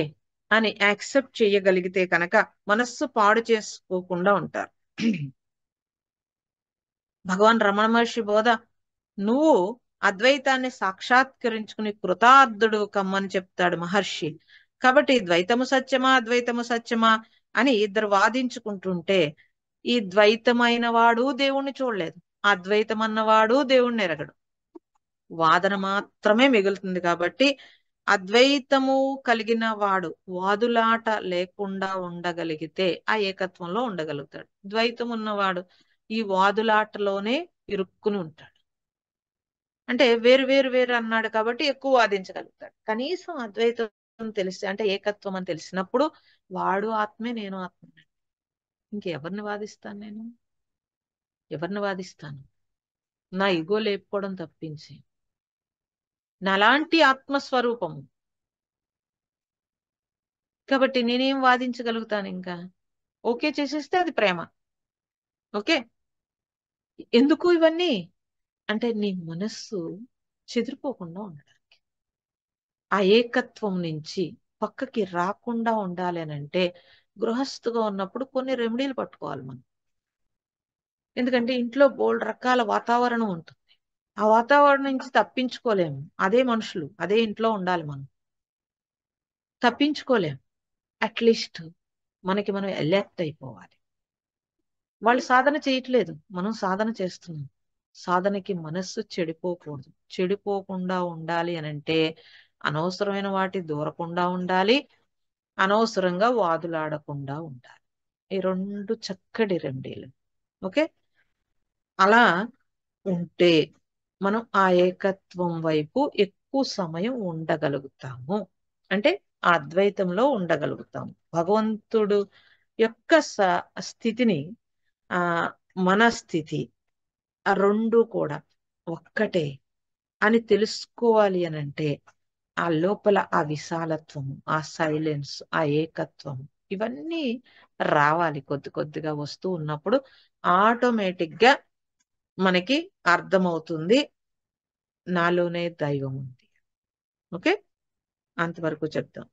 అని యాక్సెప్ట్ చేయగలిగితే కనుక మనస్సు పాడు చేసుకోకుండా ఉంటారు. భగవాన్ రమణ మహర్షి బోధ, నువ్వు అద్వైతాన్ని సాక్షాత్కరించుకుని కృతార్థుడు కమ్మని చెప్తాడు మహర్షి. కాబట్టి ద్వైతము సత్యమా అద్వైతము సత్యమా అని ఇద్దరు వాదించుకుంటుంటే, ఈ ద్వైతమైన వాడు దేవుణ్ణి చూడలేదు, అద్వైతం అన్నవాడు దేవుణ్ణి ఎరగడు, వాదన మాత్రమే మిగులుతుంది. కాబట్టి అద్వైతము కలిగిన వాడు వాదులాట లేకుండా ఉండగలిగితే ఆ ఏకత్వంలో ఉండగలుగుతాడు. ద్వైతం ఉన్నవాడు ఈ వాదులాటలోనే ఇరుక్కుని ఉంటాడు. అంటే వేరు వేరు వేరు అన్నాడు కాబట్టి ఎక్కువ వాదించగలుగుతాడు. కనీసం అద్వైతం తెలిసి, అంటే ఏకత్వం అని తెలిసినప్పుడు వాడు ఆత్మే నేను ఆత్మే. ఇంకెవరిని వాదిస్తాను నేను? ఎవరిని వాదిస్తాను? నా ఇగో లేపుకోవడం తప్పించి. నాలాంటి ఆత్మస్వరూపము కాబట్టి నేనేం వాదించగలుగుతాను ఇంకా? ఓకే చేసేస్తే అది ప్రేమ. ఓకే, ఎందుకు ఇవన్నీ అంటే నీ మనస్సు చెదిరిపోకుండా ఉండడానికి, ఆ ఏకత్వం నుంచి పక్కకి రాకుండా ఉండాలి అని అంటే గృహస్థుగా ఉన్నప్పుడు కొన్ని రెమెడీలు పట్టుకోవాలి మనం. ఎందుకంటే ఇంట్లో బోల్డ్ రకాల వాతావరణం ఉంటుంది, ఆ వాతావరణం నుంచి తప్పించుకోలేము. అదే మనుషులు, అదే ఇంట్లో ఉండాలి మనం, తప్పించుకోలేము. అట్లీస్ట్ మనకి మనం ఎలర్ట్ అయిపోవాలి. వాళ్ళు సాధన చేయట్లేదు, మనం సాధన చేస్తున్నాం. సాధనకి మనస్సు చెడిపోకూడదు. చెడిపోకుండా ఉండాలి అని అంటే అనవసరమైన వాటి దూరకుండా ఉండాలి, అనవసరంగా వాదులాడకుండా ఉండాలి. ఈ 2 చక్కటి రెమెడీలు. ఓకే, అలా ఉంటే మనం ఆ ఏకత్వం వైపు ఎక్కువ సమయం ఉండగలుగుతాము. అంటే ఆ అద్వైతంలో ఉండగలుగుతాము. భగవంతుడు యొక్క స్థితిని, ఆ మన స్థితి, ఆ 2 కూడా ఒక్కటే అని తెలుసుకోవాలి అని అంటే ఆ లోపల ఆ విశాలత్వము, ఆ సైలెన్స్, ఆ ఏకత్వం, ఇవన్నీ రావాలి. కొద్ది కొద్దిగా వస్తూ ఉన్నప్పుడు ఆటోమేటిక్ గా మనకి అర్థమవుతుంది, నాలోనే దైవం ఉంది. ఓకే, అంతవరకు చెప్తాం.